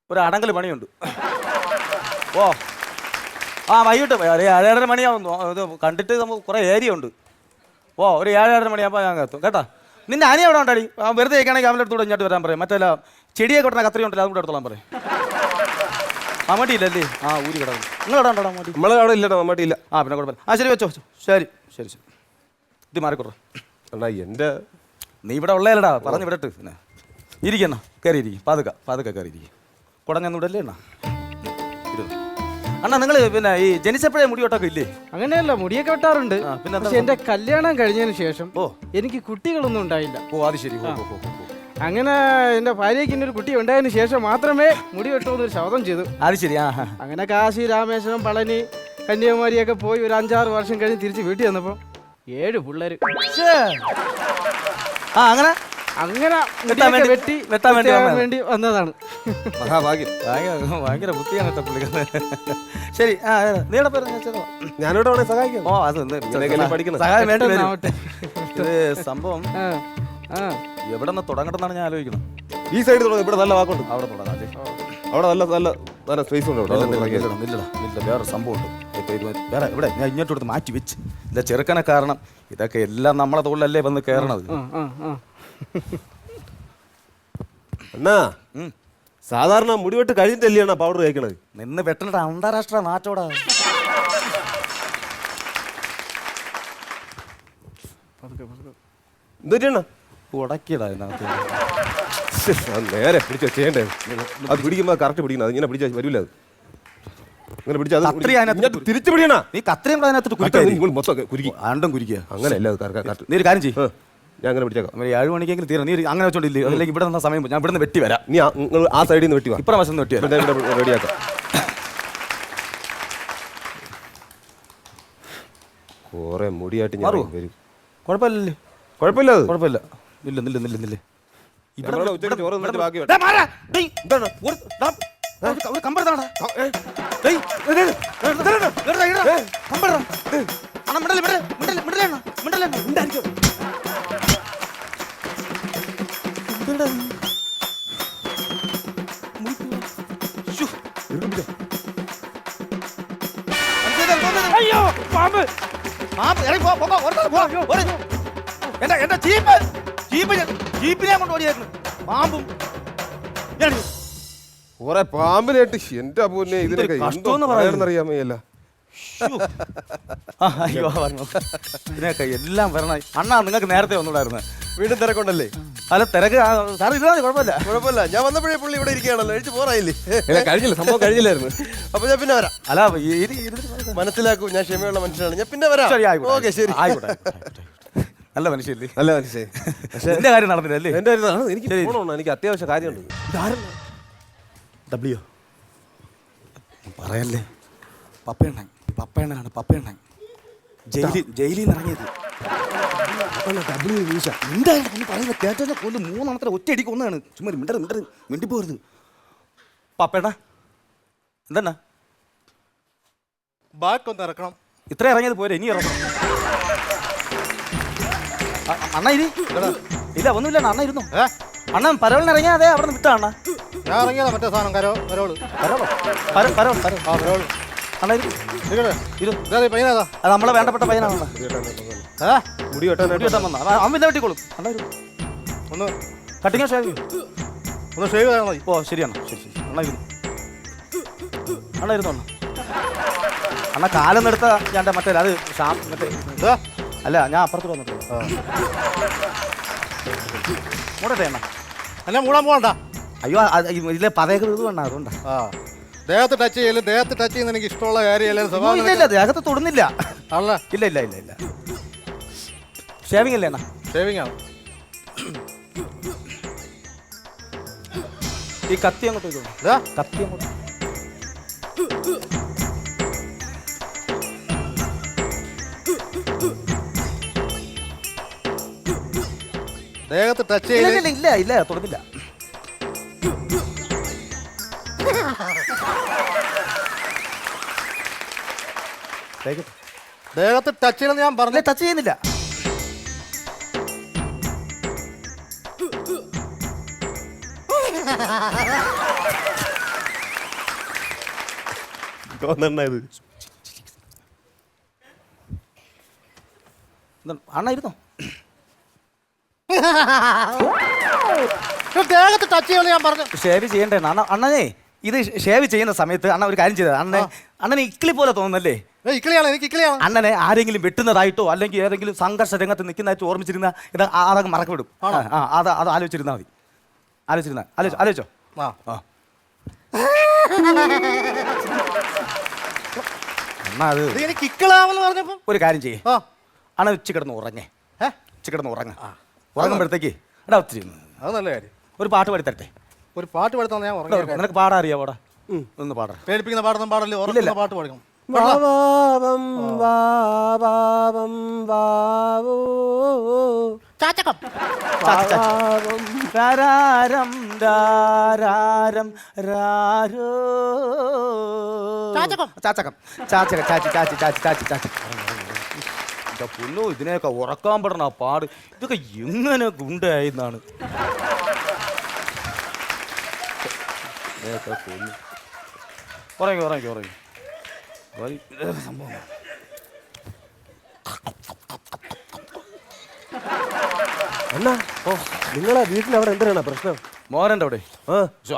ഒരു അടങ്കൽ പണിയുണ്ട്. ഓ വൈകിട്ട് ഒരു 7:30 മണിയാവും. ഇത് കണ്ടിട്ട് നമുക്ക് കുറേ ഏരിയ ഉണ്ട്. ഒരു 7:30 മണിയാകുമ്പോൾ ഞാൻ എത്തും കേട്ടോ. നിന്റെ അനി എവിടെ ഉണ്ടാടി? വെറുതെ കഴിക്കുകയാണെങ്കിൽ അവൻ്റെ അടുത്തൂടെ ഇങ്ങോട്ട് വരാൻ പറയും. മറ്റേ ചെടിയൊക്കെ കൊട്ടുന്ന കത്രി ഉണ്ടല്ലോ അതും കൂടെ എടുത്തോളാൻ പറയും. മമ്മട്ടി ഇല്ലല്ലേ? ഊരി കിടക്കും. നിങ്ങളവിടെ ഉണ്ടോ മമ്മട്ടി? നമ്മളെ അവിടെ ഇല്ലട്ടോ മമ്മട്ടി ഇല്ല. പിന്നെ കുഴപ്പമില്ല. ശരി വെച്ചോ. ശരി ഇത് മാറിക്കൊടുറ. എന്നാ എൻ്റെ നീ ഇവിടെ ഉള്ളേലടാ പറഞ്ഞു വിടട്ട് പിന്നെ ഇരിക്കണ്ണ കയറി ഇരിക്കും പതുക്കെ കയറി ഇരിക്കും കുടഞ്ഞൊന്നും ഇടല്ലേ അണ്ണ ഇരുന്നു. അണ്ണാ നിങ്ങൾ പിന്നെ ഈ ജനിച്ചപ്പോഴേ മുടി വെട്ടൊക്കെ ഇല്ലേ? അങ്ങനെയല്ല, മുടിയൊക്കെ വെട്ടാറുണ്ട്. പിന്നെ പക്ഷെ എന്റെ കല്യാണം കഴിഞ്ഞതിന് ശേഷം ഓ എനിക്ക് കുട്ടികളൊന്നും ഉണ്ടായില്ല. ഓ അത് ശരി. അങ്ങനെ എന്റെ ഭാര്യയ്ക്ക് ഇന്നൊരു കുട്ടി ഉണ്ടായതിനു ശേഷം മാത്രമേ മുടി വെട്ടുമെന്നൊരു ശബ്ദം ചെയ്തു. അത് ശരി. അങ്ങനെ കാശി, രാമേശ്വരം, പളനി, കന്യാകുമാരിയൊക്കെ പോയി ഒരു 5-6 വർഷം കഴിഞ്ഞ് തിരിച്ച് വീട്ടിൽ വന്നപ്പോ 7 പിള്ളേര്. അങ്ങനെ അങ്ങനെ വെട്ടാൻ വേണ്ടി വന്നതാണ്. മഹാഭാഗ്യം. ഭയങ്കര ബുദ്ധിയാണ് പുള്ളിക്കാരൻ. ശരി. നീടെ പേര് ഞാനിവിടെ വേണേ സഹായിക്കാം. ഓ അത് പഠിക്കണം. സഹായം വേണ്ടി വരും. ആവട്ടെ. ഇത് സംഭവം എവിടെ നിന്ന് തുടങ്ങട്ടെന്നാണ് ഞാൻ ആലോചിക്കുന്നത്. ഈ സൈഡിൽ തുടങ്ങും. ഇവിടെ നല്ല വാക്കുണ്ട്. അവിടെ തുടങ്ങാം. അവിടെ നല്ല നല്ല നല്ല സ്പേസ് ഉണ്ട്. ഇല്ല വേറെ സംഭവം ഉണ്ട്. ഇപ്പൊ ഇത് വേറെ ഇവിടെ ഞാൻ ഇങ്ങോട്ട് കൊടുത്ത് മാറ്റി വെച്ച് ഇല്ല ചെറുക്കനെ കാരണം ഇതൊക്കെ എല്ലാം നമ്മളെ തോളിലല്ലേ വന്ന് കയറണത്. എന്നാ സാധാരണ മുടിവെട്ട് കഴിഞ്ഞിട്ടല്ലേ പൗഡർ കഴിക്കണത്? നിന്ന് വെട്ടണ അന്താരാഷ്ട്ര നാറ്റോടാ. എന്തൊക്കെയാണ് ഉടക്കിയടാ ഇതിനകത്ത്. നേരെ പിടിച്ചോ ചെയ്യണ്ടേ? അത് പിടിക്കുമ്പോ കറക്റ്റ് പിടിക്കണം. അത് ഇങ്ങനെ പിടിച്ചാൽ വരില്ല. അത് ഇങ്ങനെ പിടിച്ചാൽ തിരിച്ചു പിടിക്കണ. നീ കത്രയും കൂടെ അതിനകത്ത് മൊത്തം കുരുക്കി ആണ്ടും കുരിക്കുക. അങ്ങനെയല്ല അത് കറക്റ്റ്. നീ ഒരു കാര്യം ചെയ്യും. ഞാൻ അങ്ങനെ പിടിച്ചേക്കാം. 7 മണിക്കെങ്കിലും തീരണം. നീ അങ്ങനെ വെച്ചോണ്ടില്ലേ? അല്ലെങ്കിൽ ഇവിടെ നിന്ന സമയം ഞാൻ ഇവിടെ നിന്ന് വെട്ടി വരാം. നീ നിങ്ങൾ ആ സൈഡിൽ നിന്ന് വെട്ടി വാ. ഇപ്പുറം വശം വെട്ടി വരാം. റെഡിയാക്കാം. കുറെ മുടിയായിട്ട് ഞാൻ വരും. കുഴപ്പമില്ലല്ലേ? കുഴപ്പമില്ല. അത് കുഴപ്പമില്ല. ഇല്ല ഉച്ചയ്ക്ക് ചോറ് തന്നിട്ട് ബാക്കി ഒരു കമ്പെടുത്താടാ. അയ്യോ പാമ്പ്! എന്റെ ജീപ്പിനെ കൊണ്ട് ഓടിയായിരുന്നു പാമ്പും. കുറെ പാമ്പിനായിട്ട് എന്റെ പൊന്നെ ഇതിനൊക്കെ പറയാനറിയാൻ വയ്യല്ല. അയ്യോ ഇതിനൊക്കെ എല്ലാം വരണം. അണ്ണാ നിങ്ങൾക്ക് നേരത്തെ ഒന്നുകൂടായിരുന്നു. വീണ്ടും തിരക്കുണ്ടല്ലേ? അല്ല തിരക്ക് സാർ ഇരുന്നാൽ കുഴപ്പമില്ല. കുഴപ്പമില്ല. ഞാൻ വന്നപ്പോഴേ പുള്ളി ഇവിടെ ഇരിക്കുകയാണല്ലോ. എഴുതി പോറായില്ലേ? കഴിഞ്ഞില്ല, സംഭവം കഴിഞ്ഞില്ലായിരുന്നു. അപ്പൊ ഞാൻ പിന്നെ വരാം. അല്ല മനസ്സിലാക്കൂ, ഞാൻ ക്ഷമയുള്ള മനുഷ്യനാണ്. ഞാൻ പിന്നെ വരാം. ഓക്കെ ശരി. നല്ല മനുഷ്യല്ലേ? നല്ല മനുഷ്യൻ. എന്റെ കാര്യം നടന്നില്ല അല്ലേ? എന്റെ കാര്യം എനിക്ക് പോകണം. എനിക്ക് അത്യാവശ്യ കാര്യമുണ്ട്. ഡബ്ല്യു പറയല്ലേ? പപ്പയണ്ണനാണ് ജയിലിൽ നിന്ന് ഇറങ്ങിയത്. പറയുന്നത് കേട്ടോ കൊല്ലും. 3 ഒറ്റയടിക്ക് ഒന്നാണ്. ചുമ്മാ മിണ്ടിപ്പോരുത്. പപ്പേണ്ണ എന്താ ബാക്കൊന്ന് ഇറക്കണം. ഇത്ര ഇറങ്ങിയത് പോരെ, ഇനി ഇറങ്ങണം. അണ്ണ ഇല്ല ഒന്നുമില്ല. അണ്ണ ഇരുന്നു. അണ്ണൻ പരവളിന് ഇറങ്ങിയാ അതെ അവിടെ നിന്ന് വിട്ടാ അണ്ണ? ഞാൻ ഇറങ്ങിയതാ. മറ്റേ സാധനം കരോള്. അണ്ണ അത് നമ്മളെ വേണ്ടപ്പെട്ട പയ്യനാണ്. മുടി വെട്ടാൻ വന്ന അമ്മ ഇല്ല വെട്ടിക്കോളും. അണ്ണ ഒന്ന് കട്ടിങ്ങോ ഷേവ് ഒന്ന് ഷേവ് ചെയ്യാൻ മതി. ഓ ശരിയാണ്. ശരി അണ്ണ ഇരുന്നു. അണ്ണ കാലം എടുത്ത ഞാൻ മറ്റേ അത് മറ്റേ അല്ല ഞാൻ അപ്പുറത്ത് വന്നിട്ട് മൂടട്ടെ അണ്ണ. എന്നെ മൂടാൻ പോകണ്ട. അയ്യോ ഇതിലെ പതയൊക്കെ ഇത് വേണ്ട. അതുകൊണ്ടാ ദേഹത്ത് ടച്ച് ചെയ്യലും. ദേഹത്ത് ടച്ച് ചെയ്യുന്ന എനിക്ക് ഇഷ്ടമുള്ള കാര്യമല്ല. ഇല്ല ദേഹത്ത് തൊടുന്നില്ല. അല്ല ഇല്ല ഷേവിംഗ് അല്ലേ അണ്ണ? ഷേവിംഗ് ആണ്. ഈ കത്തി അങ്ങോട്ട് കത്തി അങ്ങോട്ട്. ദേഹത്ത് ടച്ച് ചെയ്യല്. ഇല്ല തൊടുന്നില്ല. ദേഹത്ത് ടച്ച് ചെയ്യണമെന്ന് ഞാൻ പറഞ്ഞു. ടച്ച് ചെയ്യുന്നില്ല. അണ്ണ ഇരുന്നോ? ദേഹത്ത് ടച്ച് ചെയ്യണമെന്ന് ഞാൻ പറഞ്ഞു. ഷേവ് ചെയ്യണ്ടേ അണ്ണനെ? ഇത് ഷേവ് ചെയ്യുന്ന സമയത്ത് അണ്ണ ഒരു കാര്യം ചെയ്തത്. അണ്ണനെ ഇക്കിളി പോലെ തോന്നുന്നല്ലേ? ഇക്കളിയാണ് എനിക്ക് ഇക്കളിയാണ്. അണ്ണനെ ആരെങ്കിലും വെട്ടുന്നതായിട്ടോ അല്ലെങ്കിൽ ഏതെങ്കിലും സംഘർഷ രംഗത്ത് നിൽക്കുന്നതായിട്ട് ഓർമ്മിച്ചിരുന്ന ഇത് അതങ്ങ് മറക്കപ്പെടും. അത് ആലോചിച്ചിരുന്നാൽ മതി. ആലോചിച്ചോ. ആ അണ്ണാ അത് ഇത് എനിക്ക് ഇക്കളാവെന്ന് പറഞ്ഞപ്പോ ഒരു കാര്യം ചെയ്യേ. ആ അണ്ണ ഉച്ച കിടന്ന് ഉറങ്ങേ. ഉറങ്ങുമ്പോഴത്തേക്ക് എടാ ഒത്തിരി അത് നല്ല കാര്യം. ഒരു പാട്ട് പാടി തരട്ടെ. ഒരു പാട്ട് പാടുത്താ ഞാൻ ഉറങ്ങി. നിനക്ക് പാടാ അറിയാവോടാ? ഒന്ന് പാടാ. പേടിപ്പിക്കുന്ന പാടൊന്നും പാടല്ലേ, ഉറങ്ങുന്ന പാട്ട് പാടിക്കണം. വാവാവം വാവാവം വാവോ ചാച്ചക്കം രാരാരം രാരാരം രാരോ ചാച്ചക്കം ചാച്ചകം എന്താ പൊന്നോ, ഇതിനെയൊക്കെ ഉറക്കാൻ പെടണ പാട്. ഇതൊക്കെ എങ്ങനെ ഗുണ്ടായെന്നാണ്. ഉറങ്ങി സംഭവം. അണ്ണാ നിങ്ങളെ വീട്ടിൽ അവിടെ എന്തിനാണ് പ്രശ്നം? മോഹനൻ്റെ അവിടെ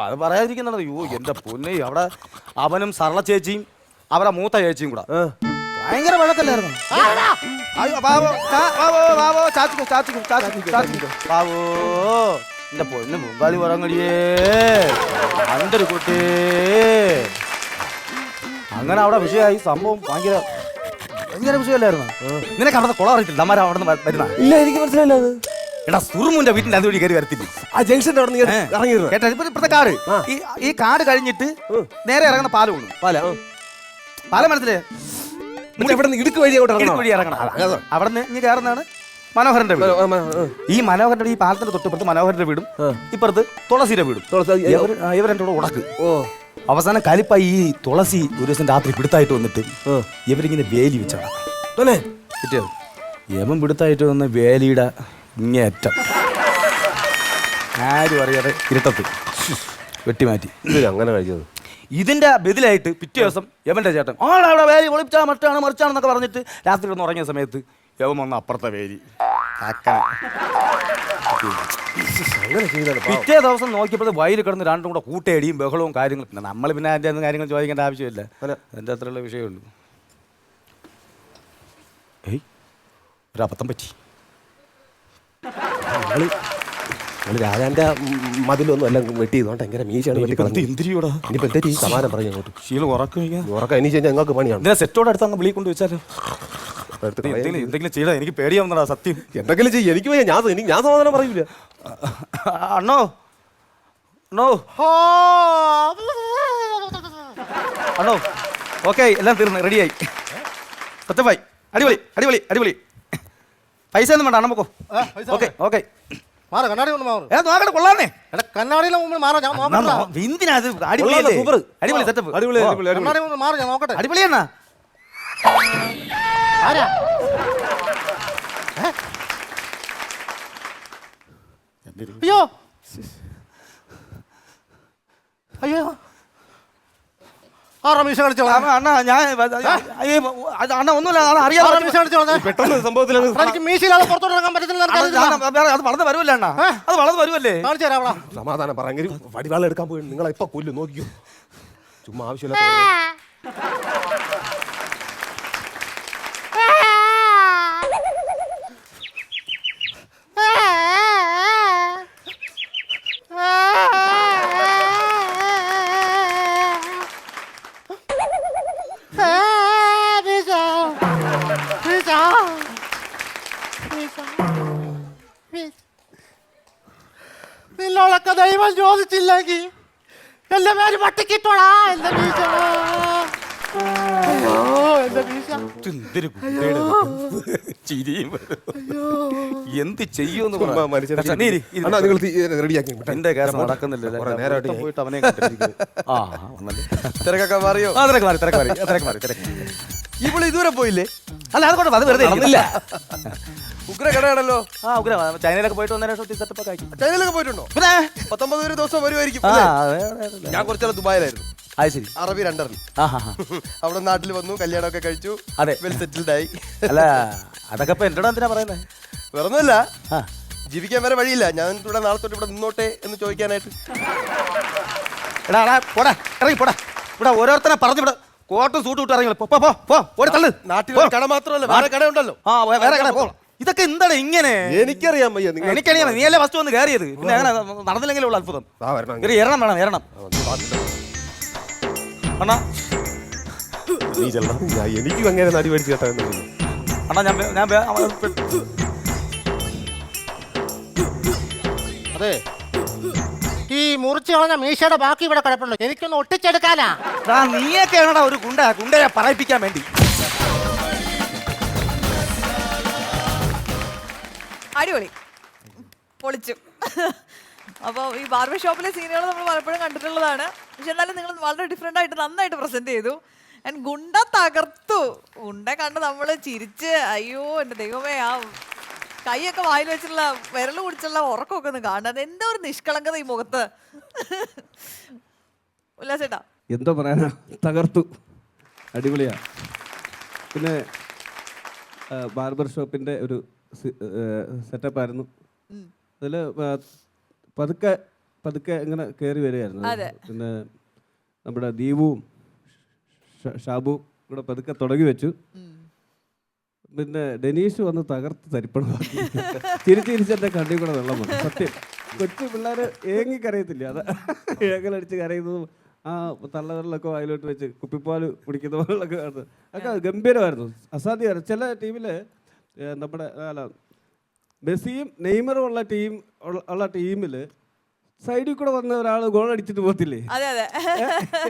അത് പറയാതിരിക്കുന്നതാണ്. അയ്യോ എന്റെ പൊന്നെ, അവിടെ അവനും സരള ചേച്ചിയും അവരെ മൂത്ത ചേച്ചിയും കൂടെ ഭയങ്കര വഴക്കല്ലായിരുന്നു. എന്റെ പൊന്ന് മുമ്പാലി പറങ്ങടിയേ അന്തൊരു കുട്ടി. അങ്ങനെ അവിടെ വിഷയമായി. സംഭവം ഭയങ്കര വിഷയമല്ലായിരുന്നു. നിനക്ക് അവിടെ കുളം അറിയത്തില്ല. അമ്മാരെ അവിടെ നിന്ന് വരുന്ന ഇല്ല, എനിക്ക് മനസ്സിലായില്ല. അത് എടാ സുറുമുന്റെ വീട്ടിന്റെ അതുവഴി കയറി വരത്തില്ല. ആ ജംഗ്ഷന്റെ അവിടെ ഇറങ്ങിയിരുന്നു കേട്ടോ. ഇപ്പഴത്തെ കാട് ഈ കാട് കഴിഞ്ഞിട്ട് നേരെ ഇറങ്ങുന്ന പാലം ഉണ്ട്. പാലം മനസ്സിലേ? ഇവിടെ നിന്ന് ഇടുക്ക് വഴി അങ്ങോട്ട് വഴി ഇറങ്ങണം. അവിടെ നിന്ന് ഇനി കയറുന്നതാണ് മനോഹരന്റെ വീട്. ഈ മനോഹരന്റെ ഈ പാലത്തിന്റെ തൊട്ടിപ്പുറത്ത് മനോഹരന്റെ വീടും ഇപ്പുറത്ത് തുളസിയുടെ വീടും. ഇവരെന്റെ കൂടെ ഉടക്ക്. അവസാനം കലിപ്പായി ഈ തുളസി ഒരു ദിവസം രാത്രി പിടുത്തായിട്ട് വന്നിട്ട് ഇവരിങ്ങനെ വേലി വെച്ചാണ് കിട്ടിയത്. യമൻ പിടുത്തായിട്ട് വന്ന് വേലിയുടെ ഇങ്ങേറ്റം ആരും അറിയാതെ ഇരുട്ടത്ത് വെട്ടിമാറ്റി. അങ്ങനെ കഴിച്ചത്. ഇതിന്റെ ബദലായിട്ട് പിറ്റേ ദിവസം യവന്റെ ചേട്ടൻ അവിടെ വേലി ഒളിപ്പിച്ചാ മറിച്ചാണെന്നൊക്കെ പറഞ്ഞിട്ട് രാത്രി ഒന്ന് ഉറങ്ങിയ സമയത്ത് യവൻ വന്ന അപ്പുറത്തെ വേലി പിറ്റേ ദിവസം നോക്കിയപ്പോൾ വയലിൽ കിടന്ന് രണ്ടും കൂടെ കൂട്ടയടിയും ബഹളവും കാര്യങ്ങളും. പിന്നെ നമ്മൾ പിന്നെ അതിൻ്റെ ഒന്നും കാര്യങ്ങൾ ചോദിക്കേണ്ട ആവശ്യമില്ല. അതിൻ്റെ അത്രയുള്ള വിഷയമുള്ളൂ. ഒരബദ്ധം പറ്റി. രാജാന്റെ മതിലൊന്നും എല്ലാം വെട്ടി ചെയ്തോണ്ട് ഭയങ്കര മീശയാണ്. എന്തിരിയോടാ ഇനിയിപ്പോ എന്താ ഈ സമാനം പറഞ്ഞു അങ്ങോട്ട് ശീലം ഉറക്കം ഇനി ഞങ്ങൾക്ക് പണിയാണ്. ഇതിനെ സെറ്റോടെ അടുത്ത് അങ്ങ് വിളി കൊണ്ട് വെച്ചാലോ. എന്തെങ്കിലും ചെയ്താ എനിക്ക് പേടിയാവുന്നടാ സത്യം. എന്തെങ്കിലും ചെയ്യും. എനിക്ക് വയ്യ. ഞാൻ സമാധാനം പറയൂല. അണ്ണോ അണ്ണോ ഓക്കെ എല്ലാം തീർന്ന് റെഡിയായി. സത്യമായി അടിപൊളി. പൈസ ഒന്നും വേണ്ട അണ്ണമ്മക്കോ. ഓക്കെ മാറ്, കണ്ണാടി കൊണ്ട് മാറ്. നോക്കട്ടെ കൊള്ളാന്നേ. കണ്ണാടിയിലെ മുമ്പിൽ മാറാ, ഞാൻ നോക്കട്ടെ. എന്തിനാ അത്? അടിപൊളി സെറ്റപ്പ്. കണ്ണാടി കൊണ്ട് മാറ്, ഞാൻ നോക്കട്ടെ. അടിപൊളിയാണ. ആരാ? അയ്യോ ആ റമീഷ കളിച്ചോ. അണ്ണാ ഞാൻ അണ്ണ ഒന്നുമില്ല. അറിയാം പെട്ടെന്ന് സംഭവത്തിൽ എനിക്ക് മീശയിലാണ് പുറത്തോട്ട് ഇറങ്ങാൻ പറ്റത്തില്ല. അത് വളർന്ന് വരുമല്ലേ അണ്ണാ? അത് വളർന്ന് വരുമല്ലേ? കാണിച്ചു തരാം. സമാധാനം പറയാൻ വടിവാള എടുക്കാൻ പോയി. നിങ്ങളെ ഇപ്പൊ കൊല്ലു നോക്കിയോ. ചുമ്മാ ആവശ്യമില്ല. നിന്നോളൊക്കെ ദൈവം ചോദിച്ചില്ലെങ്കിൽ എന്റെ പേര് പട്ടിക്കിട്ടോടാ. എന്റെ വീശ എന്ത് ചെയ്യുമെന്ന് എന്റെ കേസ് നടക്കുന്നില്ല. പോയിട്ട് അവനെ തിരക്കൊക്കെ മാറിയോ? ഇവിടെ ഇതുവരെ പോയില്ലേ? അല്ല അതുകൊണ്ട് അത് വെറുതെ ഇല്ല. ഉഗ്ര കടയാണല്ലോ. ഉഗ്ര ചൈനയിലൊക്കെ പോയിട്ട് വന്നേരം സെറ്റപ്പ് ഒക്കെ ആക്കി. ചൈനയിലൊക്കെ പോയിട്ടുണ്ടോ? 19 ദിവസം വരുമായിരിക്കും. ഞാൻ കുറച്ചാൽ ദുബായിലായിരുന്നു. അത് ശരി. അറബി രണ്ടറിൽ അവിടെ നാട്ടിൽ വന്നു, കല്യാണമൊക്കെ കഴിച്ചു. അതെ, വെൽ സെറ്റിൽഡ് ആയി. അല്ല അതൊക്കെ ഇപ്പൊ എന്നോട് എന്തിനാ പറയുന്നത്? വേറൊന്നുമില്ല, ജീവിക്കാൻ വരെ വഴിയില്ല. ഞാൻ ഇവിടെ നാളെ തൊട്ട് ഇവിടെ നിന്നോട്ടെ എന്ന് ചോദിക്കാനായിട്ട്. എടാ പോടാ, ഇറങ്ങി പോടാ. ഇവിടെ ഓരോരുത്തരെ പറഞ്ഞു കോട്ടും സൂട്ടും ഇട്ട് ഇറങ്ങി പോ, പോ, പോ, പോ, ഓടി തള്ളു. നാട്ടിൽ കട മാത്രമല്ല വേറെ കട ഉണ്ടല്ലോ. ആ വേറെ കട പോ. ഇതൊക്കെ എന്താണ് ഇങ്ങനെ? എനിക്കറിയാം വയ്യ. നിങ്ങൾ എനിക്കറിയാം, നീ അല്ലേ ഫസ്റ്റ് വന്ന് കയറിയത്. പിന്നെ അങ്ങനെ നടന്നില്ലെങ്കിലും ഉള്ള അത്ഭുതം. വരണം. എറണം വേണം, എറണം. അണ്ണാ നീ ചെല്ലണം. എനിക്കും അങ്ങനെ നടി മേടിച്ച് കേട്ടാ. അണ്ണാ ഞാൻ അതെ, ഈ മുറിച്ച് കളഞ്ഞ മീശയുടെ ബാക്കി ഇവിടെ കിടപ്പുണ്ട്, എനിക്കൊന്ന് ഒട്ടിച്ചെടുക്കാനാ. നീയൊക്കെയാണടാ ഒരു ഗുണ്ടയെ പറയിപ്പിക്കാൻ വേണ്ടി. അടിപൊളി, പൊളിച്ചു. അപ്പോൾ ഈ ബാർബർ ഷോപ്പിലെ സീനുകൾ നമ്മൾ പലപ്പോഴും കണ്ടിട്ടുള്ളതാണ്. പക്ഷെ എന്നാലും നിങ്ങൾ വളരെ ഡിഫറെൻ്റ് ആയിട്ട് നന്നായിട്ട് പ്രസന്റ് ചെയ്തു. ആൻഡ് ഗുണ്ട തകർത്തു. ഗുണ്ട കണ്ട് നമ്മൾ ചിരിച്ച് അയ്യോ എൻ്റെ ദൈവമേ, ആ കൈയൊക്കെ വായിൽ വെച്ചുള്ള വിരൽ കുടിച്ചുള്ള ഉറക്കമൊക്കെ ഒന്ന് കാണുന്നത്. എന്താ ഒരു നിഷ്കളങ്കത ഈ മുഖത്ത്. ഉല്ലാസേട്ടാ എന്തോ പറയാനാ, തകർത്തു, അടിപൊളിയാ. പിന്നെ ബാർബർ ഷോപ്പിൻ്റെ ഒരു സെറ്റപ്പായിരുന്നു. അതിൽ പതുക്കെ പതുക്കെ ഇങ്ങനെ കയറി വരികയായിരുന്നു. പിന്നെ നമ്മുടെ ദീപുവും ഷാബുവും കൂടെ പതുക്കെ തുടങ്ങി വെച്ചു. പിന്നെ ഡെനീഷ് വന്ന് തകർത്ത് തരിപ്പണമാക്കി. ചിരിച്ചിരിച്ചെൻ്റെ കണ്ണിൽ കൂടെ വെള്ളം വന്നു. സത്യം, കൊച്ചു പിള്ളേർ ഏങ്ങിക്കറിയത്തില്ല, അത് ഏങ്ങലടിച്ച് കരയുന്നതും ആ തള്ളവരലൊക്കെ വായിലോട്ട് വെച്ച് കുപ്പിപ്പാൽ കുടിക്കുന്ന പോലൊക്കെ ഒക്കെ ഗംഭീരമായിരുന്നു, അസാധ്യമായിരുന്നു. ചില ടീമിൽ നമ്മുടെ മെസ്സിയും നെയ്മറും ഉള്ള ടീമിൽ സൈഡിൽ കൂടെ വന്ന ഒരാൾ ഗോൾ അടിച്ചിട്ട് പോകത്തില്ലേ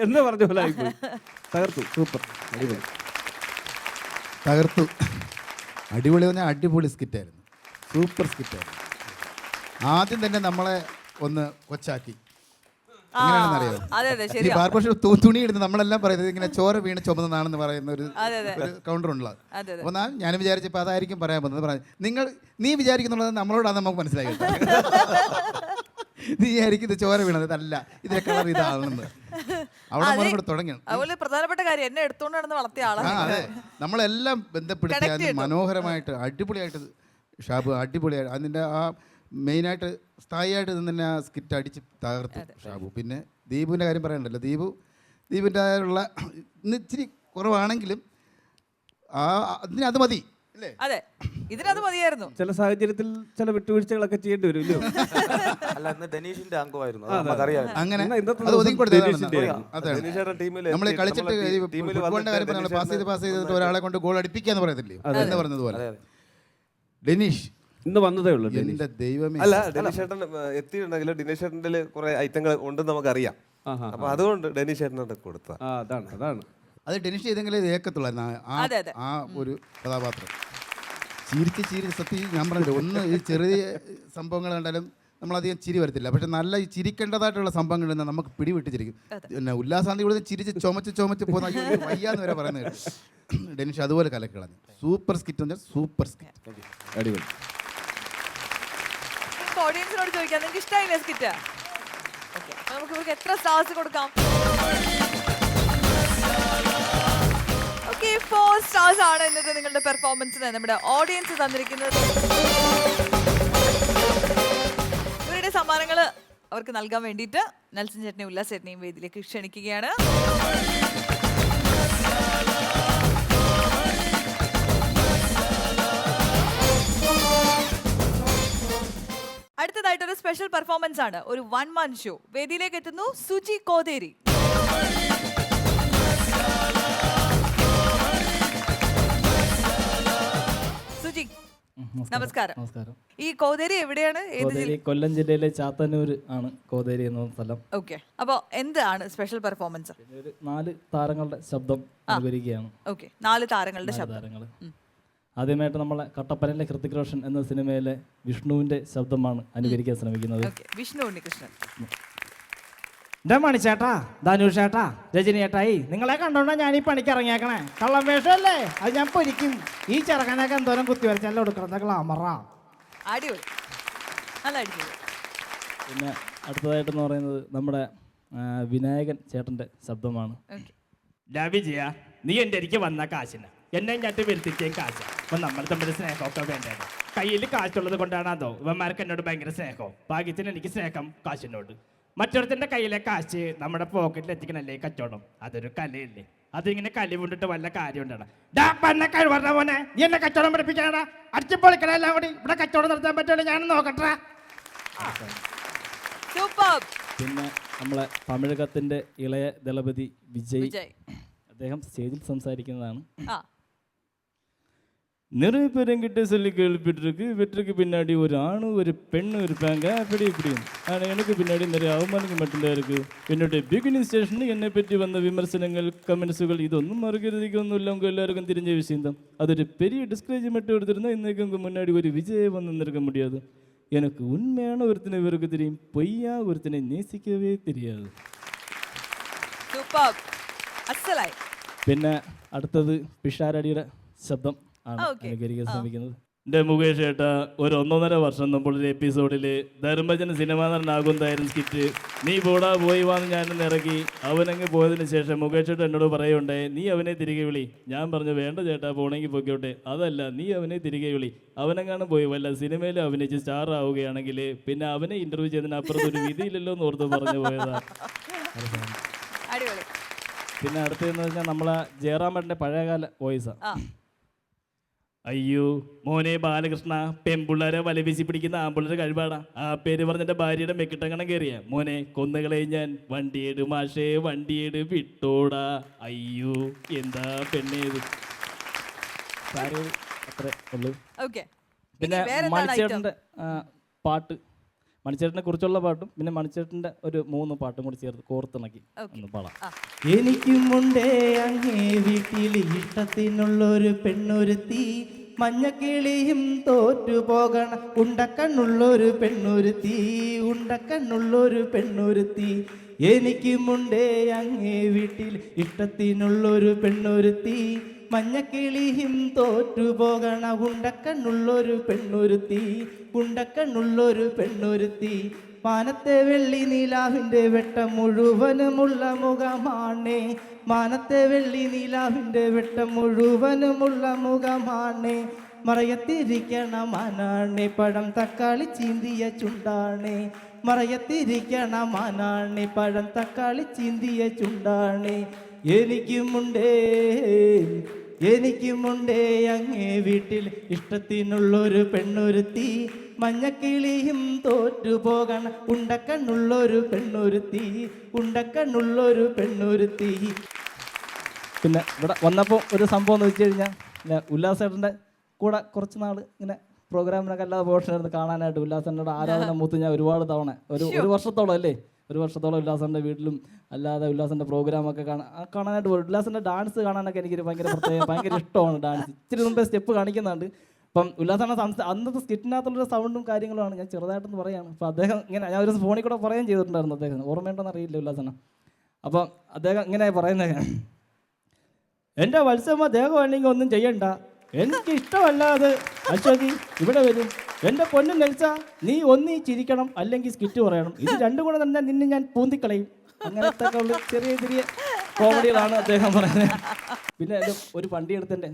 എന്ന് പറഞ്ഞ പോലെ ആയിപ്പോയി. തകർത്തു, സൂപ്പർ, അടിപൊളി, തകർത്തു. അടിപൊളി പറഞ്ഞാൽ അടിപൊളി സ്കിറ്റായിരുന്നു, സൂപ്പർ സ്കിറ്റായിരുന്നു. ആദ്യം തന്നെ നമ്മളെ ഒന്ന് കൊച്ചാക്കി. ഈ ബാർബർ ഷോപ്പ് തുണി ഇടുന്നത് നമ്മളെല്ലാം പറയുന്നത് ഇങ്ങനെ ചോര വീണ് ചുമന്നതാണെന്ന് പറയുന്ന ഒരു കൗണ്ടർ ഉള്ളത്. അപ്പോൾ ഞാൻ വിചാരിച്ചപ്പോൾ അതായിരിക്കും പറയാൻ പോകുന്നത്. നീ വിചാരിക്കുന്നുള്ളത് നമ്മളോടാണ് നമുക്ക് മനസ്സിലായി. നീ ആയിരിക്കും ഇത് ചോര വീണത്, അല്ല ഇതിന്റെ കളർ ഇതാണെന്ന് അവിടെ കൂടെ തുടങ്ങി. പ്രധാനപ്പെട്ട കാര്യം എന്നെ എടുത്തോണ്ട് നടന്ന് വളർത്തിയ ആളാണ്. അതെ, നമ്മളെല്ലാം ബന്ധപ്പെടുത്തി മനോഹരമായിട്ട് അടിപൊളിയായിട്ട് ഷാബു അടിപൊളിയായിട്ട് അതിൻ്റെ ആ മെയിനായിട്ട് സ്ഥായിയായിട്ട് തന്നെ ആ സ്കിറ്റ് അടിച്ച് തകർത്തു ഷാബു. പിന്നെ ദീപുവിൻ്റെ കാര്യം പറയണ്ടല്ലോ, ദീപുവിൻ്റെ ആയുള്ള ഇന്ന് ഇച്ചിരി കുറവാണെങ്കിലും അതിനത് മതി അല്ലേ? അതെ, ഇതിനത് മതിയായിരുന്നു. ചില സാഹചര്യത്തിൽ ചില വിട്ടുവീഴ്ചകളൊക്കെ ചെയ്യേണ്ടി വരും ഇല്ലയോ? അല്ല, ഇന്ന് ഡെനീഷിന്റെ അംഗമായിരുന്നു, അങ്ങനെ അത് നമ്മൾ കളിച്ചിട്ട് ഫുട്ബോളിന്റെ കാര്യം പാസ് ചെയ്തിട്ട് ഒരാളെ കൊണ്ട് ഗോൾ അടിപ്പിക്കാന്ന് പറയത്തില്ലേ, എന്ന് പറഞ്ഞതുപോലെ ഡെനീഷ് ഇന്ന് വന്നതേ ഉള്ളൂ. എന്റെ ദൈവമേ. അല്ല, ഡെനീഷ് ചേട്ടൻ എത്തിയിട്ടുണ്ടെങ്കിൽ ഡെനീഷ് ചേട്ടൻ്റെ കുറെ ഐറ്റങ്ങൾ ഉണ്ടെന്ന് നമുക്കറിയാം. അപ്പൊ അതുകൊണ്ട് ഡെനീഷ് ചേട്ടനോട് കൊടുത്ത അതാണ് അത് ഡെനീഷ് ചെയ്തെങ്കിലേ ഇത് ഏക്കത്തുള്ളായിരുന്നു ആ ഒരു കഥാപാത്രം. ചിരിച്ച് സത്യം ഞാൻ പറഞ്ഞില്ല, ഒന്ന് ഈ ചെറിയ സംഭവങ്ങൾ കണ്ടാലും നമ്മളധികം ചിരി വരത്തില്ല. പക്ഷെ നല്ല ഈ ചിരിക്കേണ്ടതായിട്ടുള്ള സംഭവങ്ങൾ നമുക്ക് പിടിവിട്ടിരിക്കും. പിന്നെ ഉല്ലാസാന്തി കൂടെ ചിരിച്ച് ചുമച്ച് പോകുന്ന വയ്യാന്ന് വരെ പറയുന്നത് ഡെനീഷ് അതുപോലെ കലക്കളഞ്ഞു. സൂപ്പർ സ്കിറ്റ് എന്ന് പറഞ്ഞാൽ സൂപ്പർ സ്കിറ്റ്, അടിപൊളി. ഓഡിയൻസിനോട് ചോദിക്കാം, നിങ്ങൾക്ക് ഇഷ്ടമായില്ലേ സ്കിറ്റ്? നമുക്ക് ഇവർക്ക് എത്ര സ്റ്റാർസ് കൊടുക്കാം? 4 സ്റ്റാർസ് ആണ് ഇന്നത്തെ നിങ്ങളുടെ പെർഫോമൻസിന് നമ്മുടെ ഓഡിയൻസ് തന്നിരിക്കുന്നത്. ഇവരുടെ സമ്മാനങ്ങൾ അവർക്ക് നൽകാൻ വേണ്ടിയിട്ട് നെൽസൺ ചേട്ടനെയും ഉല്ലാസ് ചേട്ടനെയും വേദിയിലേക്ക് ക്ഷണിക്കുകയാണ്. അടുത്തതായിട്ടൊരു സ്പെഷ്യൽ പെർഫോമൻസ് ആണ്, ഒരു 1 man ഷോ. വേദിയിലേക്ക് എത്തുന്നു സുജി കോതേരി. സുജി, നമസ്കാരം. ഈ കോതേരി എവിടെയാണ്? കൊല്ലം ജില്ലയിലെ ചാത്തന്നൂർ ആണ് കോതേരി എന്ന സ്ഥലം. ഓക്കെ, അപ്പോൾ എന്താണ് സ്പെഷ്യൽ പെർഫോമൻസ്? 4 താരങ്ങളുടെ ശബ്ദം അനുകരിക്കുകയാണ്. ഓക്കെ, 4 താരങ്ങളുടെ ശബ്ദങ്ങൾ. ആദ്യമായിട്ട് നമ്മളെ കട്ടപ്പനയിലെ ഹൃതിക് റോഷൻ എന്ന സിനിമയിലെ വിഷ്ണുവിന്റെ ശബ്ദമാണ് അനുകരിക്കാൻ ശ്രമിക്കുന്നത്. വിഷ്ണു ഉണ്ണികൃഷ്ണൻ. മണിച്ചേട്ടാ, ധനുഷ് ചേട്ടാ, രജനി ചേട്ടായി, നിങ്ങളെ കണ്ടോണ്ടാ ഞാൻ ഈ പണിക്ക് ഇറങ്ങിയേക്കണേ. കള്ളം വേഷമല്ലേ, അത് ഞാൻ പൊരിക്കും. ഈ ചെറുക്കനൊക്കെ എന്തോരം കുത്തി വരച്ചല്ലോ എടുക്കുന്നത് ഗ്ലാമറാ. അടിപൊളി, നല്ല അടിപൊളി. പിന്നെ അടുത്തതായിട്ടെന്ന് പറയുന്നത് നമ്മുടെ വിനായകൻ ചേട്ടന്റെ ശബ്ദമാണ്. വിജയ, നീ എൻ്റെ അരിക്ക് വന്ന കാശിന് എന്നെ ഞട്ട് വരുത്തിക്കുകയും കാശ്. അപ്പം നമ്മൾ തമ്മിൽ സ്നേഹമൊക്കെ വേണ്ടേ? കയ്യിൽ കാശുള്ളത് കൊണ്ടാണ് അതോ ഇവന്മാർക്ക് എന്നോട് ഭയങ്കര സ്നേഹം. ഭാഗ്യത്തിന് എനിക്ക് സ്നേഹം കാശിനോട്. മറ്റൊരുത്തൻ്റെ കയ്യിലെ കാശ് നമ്മുടെ പോക്കറ്റിൽ എത്തിക്കണല്ലേ കച്ചവടം. അതൊരു കലയല്ലേ, അതിങ്ങനെ കലിവുണ്ടിട്ട് വല്ല കാര്യം ഉണ്ടാണ്. പറഞ്ഞ മോനെ നീ എന്നെ കച്ചവടം പഠിപ്പിക്കാനാ? അടിച്ചു പൊളിക്കണ എല്ലാം കൂടി ഇവിടെ കച്ചവടം നടത്താൻ പറ്റുമല്ലോ, ഞാൻ നോക്കട്ടെ. സൂപ്പർ. പിന്നെ നമ്മളെ തമിഴകത്തിൻ്റെ ഇളയ ദളപതി വിജയ്, വിജയ് അദ്ദേഹം സ്റ്റേജിൽ സംസാരിക്കുന്നതാണ്. ആ நிறைய பேர் என்கிட்ட சொல்லி கேள்விப்பட்டிருக்கு, வெற்றிக்கு பின்னாடி ஒரு ஆணு ஒரு பெண்ணு இருப்பாங்க அப்படி இப்படின்னு. ஆனால் எனக்கு பின்னாடி நிறைய அவமானங்கள் மட்டும்தான் இருக்குது. என்னுடைய பிகினிங் ஸ்டேஷனில் என்னை பற்றி வந்த விமர்சனங்கள் கமெண்ட்ஸுகள் இதொന്നും மறுக்கிறதுக்கு ஒன்றும் இல்லை, உங்கள் எல்லாருக்கும் தெரிஞ்ச விஷயம்தான். அது ஒரு பெரிய டிஸ்கரேஜ்மெண்ட் எடுத்திருந்தால் இன்றைக்கு உங்கள் முன்னாடி ஒரு விஜயை வந்து நிற்க முடியாது. எனக்கு உண்மையான ஒருத்தனை இவருக்கு தெரியும், பொய்யா ஒருத்தனை நேசிக்கவே தெரியாது. സൂപ്പർ. അസ്സലായി. പിന്നെ അടുത്തത് പിഷാരടിയുടെ ശബ്ദം ആണ് Okay. അനുകരിക്കാൻ ശ്രമിക്കുന്നത്. എൻ്റെ മുകേഷ് ഏട്ടാ, ഒരു 1.5 വർഷം മുമ്പുള്ളൊരു എപ്പിസോഡിൽ ധർമ്മജൻ സിനിമാ നടനാകുന്നതായിരുന്നു സ്കിറ്റ്. നീ പോടാ പോയി വാന്ന് ഞാനൊന്ന് ഇറക്കി. അവനങ്ങ് പോയതിന് ശേഷം മുകേഷ് ഏട്ടാ എന്നോട് പറയുണ്ടേ, നീ അവനെ തിരികെ വിളി. ഞാൻ പറഞ്ഞു വേണ്ട ചേട്ടാ, പോണെങ്കിൽ പോയിക്കോട്ടെ. അതല്ല, നീ അവനെ തിരികെ വിളി. അവനെങ്ങാനും പോയി വല്ല സിനിമയിൽ അഭിനയിച്ച് സ്റ്റാർ ആവുകയാണെങ്കിൽ പിന്നെ അവനെ ഇൻ്റർവ്യൂ ചെയ്തതിന് അപ്പുറത്തൊരു വിധിയില്ലല്ലോ എന്ന് ഓർത്ത് പറഞ്ഞു പോയതാ. അടിപൊളി. പിന്നെ അടുത്തതെന്ന് പറഞ്ഞാൽ നമ്മളെ ജയറാമേട്ടൻ്റെ പഴയകാല വോയിസാണ്. ആ അയ്യോ മോനെ ബാലകൃഷ്ണ, പെൺപിള്ളേരെ വല വീശി പിടിക്കുന്ന ആമ്പിള്ളേരെ കഴിവാടാ. ആ പേര് പറഞ്ഞെൻ്റെ ഭാര്യയുടെ മെക്കിട്ടങ്ങനെ കയറിയ മോനെ കൊന്നുകളെ ഞാൻ. വണ്ടിയേട് മാഷേ വണ്ടിയേട് വിട്ടോടാ. അയ്യോ എന്താ പെണ്ണേത്. അത്രേ ഉള്ളൂ. ഓക്കെ. പിന്നെ മണിച്ചേട്ടൻ്റെ പാട്ട്, മണിച്ചേട്ടനെ കുറിച്ചുള്ള പാട്ടും പിന്നെ മണിച്ചേട്ടൻ്റെ ഒരു 3 പാട്ടും കൂടി ചേർത്ത് കോർത്തിണക്കി ഒന്ന് പാടാം. എനിക്കുമുണ്ടേ അങ്ങേ വീട്ടിൽ ഇഷ്ടത്തിനുള്ളൊരു പെണ്ണൊരുത്തി, മഞ്ഞക്കിളിയും തോറ്റു പോകണ ഉണ്ടക്കണ്ണുള്ളൊരു പെണ്ണൊരുത്തി, ഉണ്ടക്കണ്ണുള്ളൊരു പെണ്ണൊരുത്തി. എനിക്കുമുണ്ടേ അങ്ങേ വീട്ടിൽ ഇഷ്ടത്തിനുള്ളൊരു പെണ്ണൊരുത്തി, മഞ്ഞക്കിളിയും തോറ്റു പോകണ ഉണ്ടക്കണ്ണുള്ളൊരു പെണ്ണൊരുത്തി, ഉണ്ടക്കണ്ണുള്ളൊരു പെണ്ണൊരുത്തി. മാനത്തെ വെള്ളി നീലാവിൻ്റെ വെട്ടം മുഴുവനുമുള്ള മുഖമാണേ, മാനത്തെ വെള്ളി നീലാവിൻ്റെ വെട്ടം മുഴുവനുമുള്ള മുഖമാണേ. മറയത്തിരിക്കണ മാനാണേ, പഴം തക്കാളി ചീന്തിയ ചുണ്ടാണേ. മറയത്തിരിക്കണ മാനാണേ, പഴം തക്കാളി ചീന്തിയ ചുണ്ടാണേ. എനിക്കുമുണ്ടേ എനിക്കുമുണ്ടേ അങ്ങേ വീട്ടിൽ ഇഷ്ടത്തിനുള്ളൊരു പെണ്ണൊരുത്തി, മഞ്ഞക്കിളിയും തോറ്റു പോകണ ഉണ്ടക്കണ്ണുള്ളൊരു പെണ്ണൊരുത്തി, ഉണ്ടക്കണ്ണുള്ളൊരു പെണ്ണൊരുത്തി. പിന്നെ ഇവിടെ വന്നപ്പോൾ ഒരു സംഭവം എന്ന് വെച്ച് കഴിഞ്ഞാൽ ഉല്ലാസേട്ടൻ്റെ കൂടെ കുറച്ച് നാൾ ഇങ്ങനെ പ്രോഗ്രാമിനൊക്കെ അല്ലാതെ പോഷനായിരുന്നു കാണാനായിട്ട്. ഉല്ലാസേട്ടൻ്റെ ആരാധന മൂത്ത് ഞാൻ ഒരുപാട് തവണ ഒരു വർഷത്തോളം അല്ലേ, ഒരു വർഷത്തോളം ഉല്ലാസൻ്റെ വീട്ടിലും അല്ലാതെ ഉല്ലാസൻ്റെ പ്രോഗ്രാമൊക്കെ കാണാനായിട്ട് പോയി. ഉല്ലാസൻ്റെ ഡാൻസ് കാണാനൊക്കെ എനിക്ക് ഭയങ്കര ഇഷ്ടമാണ്. ഡാൻസ് ഇച്ചിരി മുമ്പേ സ്റ്റെപ്പ് കാണിക്കുന്നുണ്ട്. അപ്പം ഉല്ലാസൻ്റെ അന്നത്തെ സ്കിറ്റിനകത്തുള്ളൊരു സൗണ്ടും കാര്യങ്ങളുമാണ് ഞാൻ ചെറുതായിട്ടൊന്ന് പറയുകയാണ്. അപ്പോൾ അദ്ദേഹം ഇങ്ങനെ ഞാൻ ഒരു ഫോണിൽ കൂടെ പറയുകയും ചെയ്തിട്ടുണ്ടായിരുന്നു. അദ്ദേഹം ഓർമ്മയുണ്ടെന്ന് അറിയില്ല ഉല്ലാസന. അപ്പം അദ്ദേഹം ഇങ്ങനെ പറയുന്നത്, എൻ്റെ വത്സമ്മ ദേഹമാണെങ്കിൽ ഒന്നും ചെയ്യണ്ട, എനിക്ക് ഇഷ്ടമല്ലാതെ അശ്വതി ഇവിടെ വരും. എൻ്റെ പൊന്നു നെൽസ, നീ ഒന്നീ ചിരിക്കണം അല്ലെങ്കിൽ സ്കിറ്റ് പറയണം, ഇത് രണ്ടും കൂടെ തന്നെ നിന്നെ ഞാൻ പൂന്തിക്കളയും. അങ്ങനത്തെ ഉള്ള ചെറിയ ചെറിയ കോമഡികളാണ് അദ്ദേഹം പറയുന്നത്. പിന്നെ ഒരു വണ്ടി എടുത്തൻ്റെ,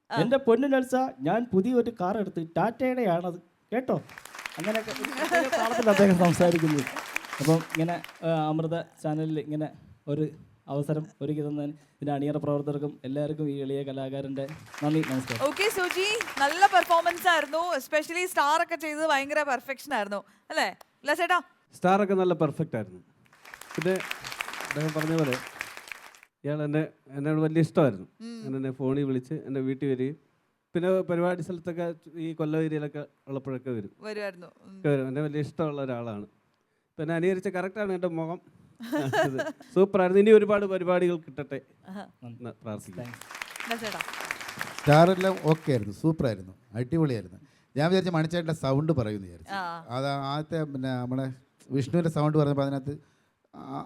എൻ്റെ പൊന്നു നെൽസ, ഞാൻ പുതിയൊരു കാർ എടുത്ത് ടാറ്റയുടെയാണത് കേട്ടോ. അങ്ങനെയൊക്കെ താളത്തിൽ അദ്ദേഹം സംസാരിക്കുന്നത്. അപ്പം ഇങ്ങനെ അമൃത ചാനലിൽ ഇങ്ങനെ ഒരു അവസരം ഒരുക്കി തന്നതിന് പിന്നെ അണിയറ പ്രവർത്തകർക്കും എല്ലാവർക്കും ഈ എളിയ കലാകാരൻ്റെ നന്ദി, നമസ്കാരം. ഓക്കെ സുജി, നല്ല പെർഫോമൻസ് ആയിരുന്നു. എസ്പെഷ്യലി സ്റ്റാർ ഒക്കെ ചെയ്തത് ഭയങ്കര പെർഫെക്ഷൻ ആയിരുന്നു അല്ലേ ചേട്ടാ? സ്റ്റാറൊക്കെ നല്ല പെർഫെക്റ്റ് ആയിരുന്നു. പിന്നെ അദ്ദേഹം പറഞ്ഞ പോലെ ഇയാൾ എന്നോട് വലിയ ഇഷ്ടമായിരുന്നു. എന്നെ ഫോണിൽ വിളിച്ച് എൻ്റെ വീട്ടിൽ വരികയും പിന്നെ പരിപാടി സ്ഥലത്തൊക്കെ ഈ കൊല്ലം ഏരിയയിലൊക്കെ ഉള്ളപ്പോഴൊക്കെ വരുമായിരുന്നു. എന്നെ വലിയ ഇഷ്ടമുള്ള ഒരാളാണ്. പിന്നെ അനുകരിച്ച കറക്റ്റാണ് എൻ്റെ മുഖം. സൂപ്പറായിരുന്നു. ഇനി ഒരുപാട് പരിപാടികൾ കിട്ടട്ടെ എന്ന് പ്രാർത്ഥിക്കാം. സ്റ്റാറെല്ലാം ഓക്കെ ആയിരുന്നു, സൂപ്പറായിരുന്നു, അടിപൊളിയായിരുന്നു. ഞാൻ വിചാരിച്ച മണിച്ചേട്ടൻ്റെ സൗണ്ട് പറയുമെന്ന് വിചാരിച്ചു. അത് ആദ്യത്തെ പിന്നെ നമ്മുടെ വിഷ്ണുവിൻ്റെ സൗണ്ട് പറഞ്ഞപ്പോൾ അതിനകത്ത്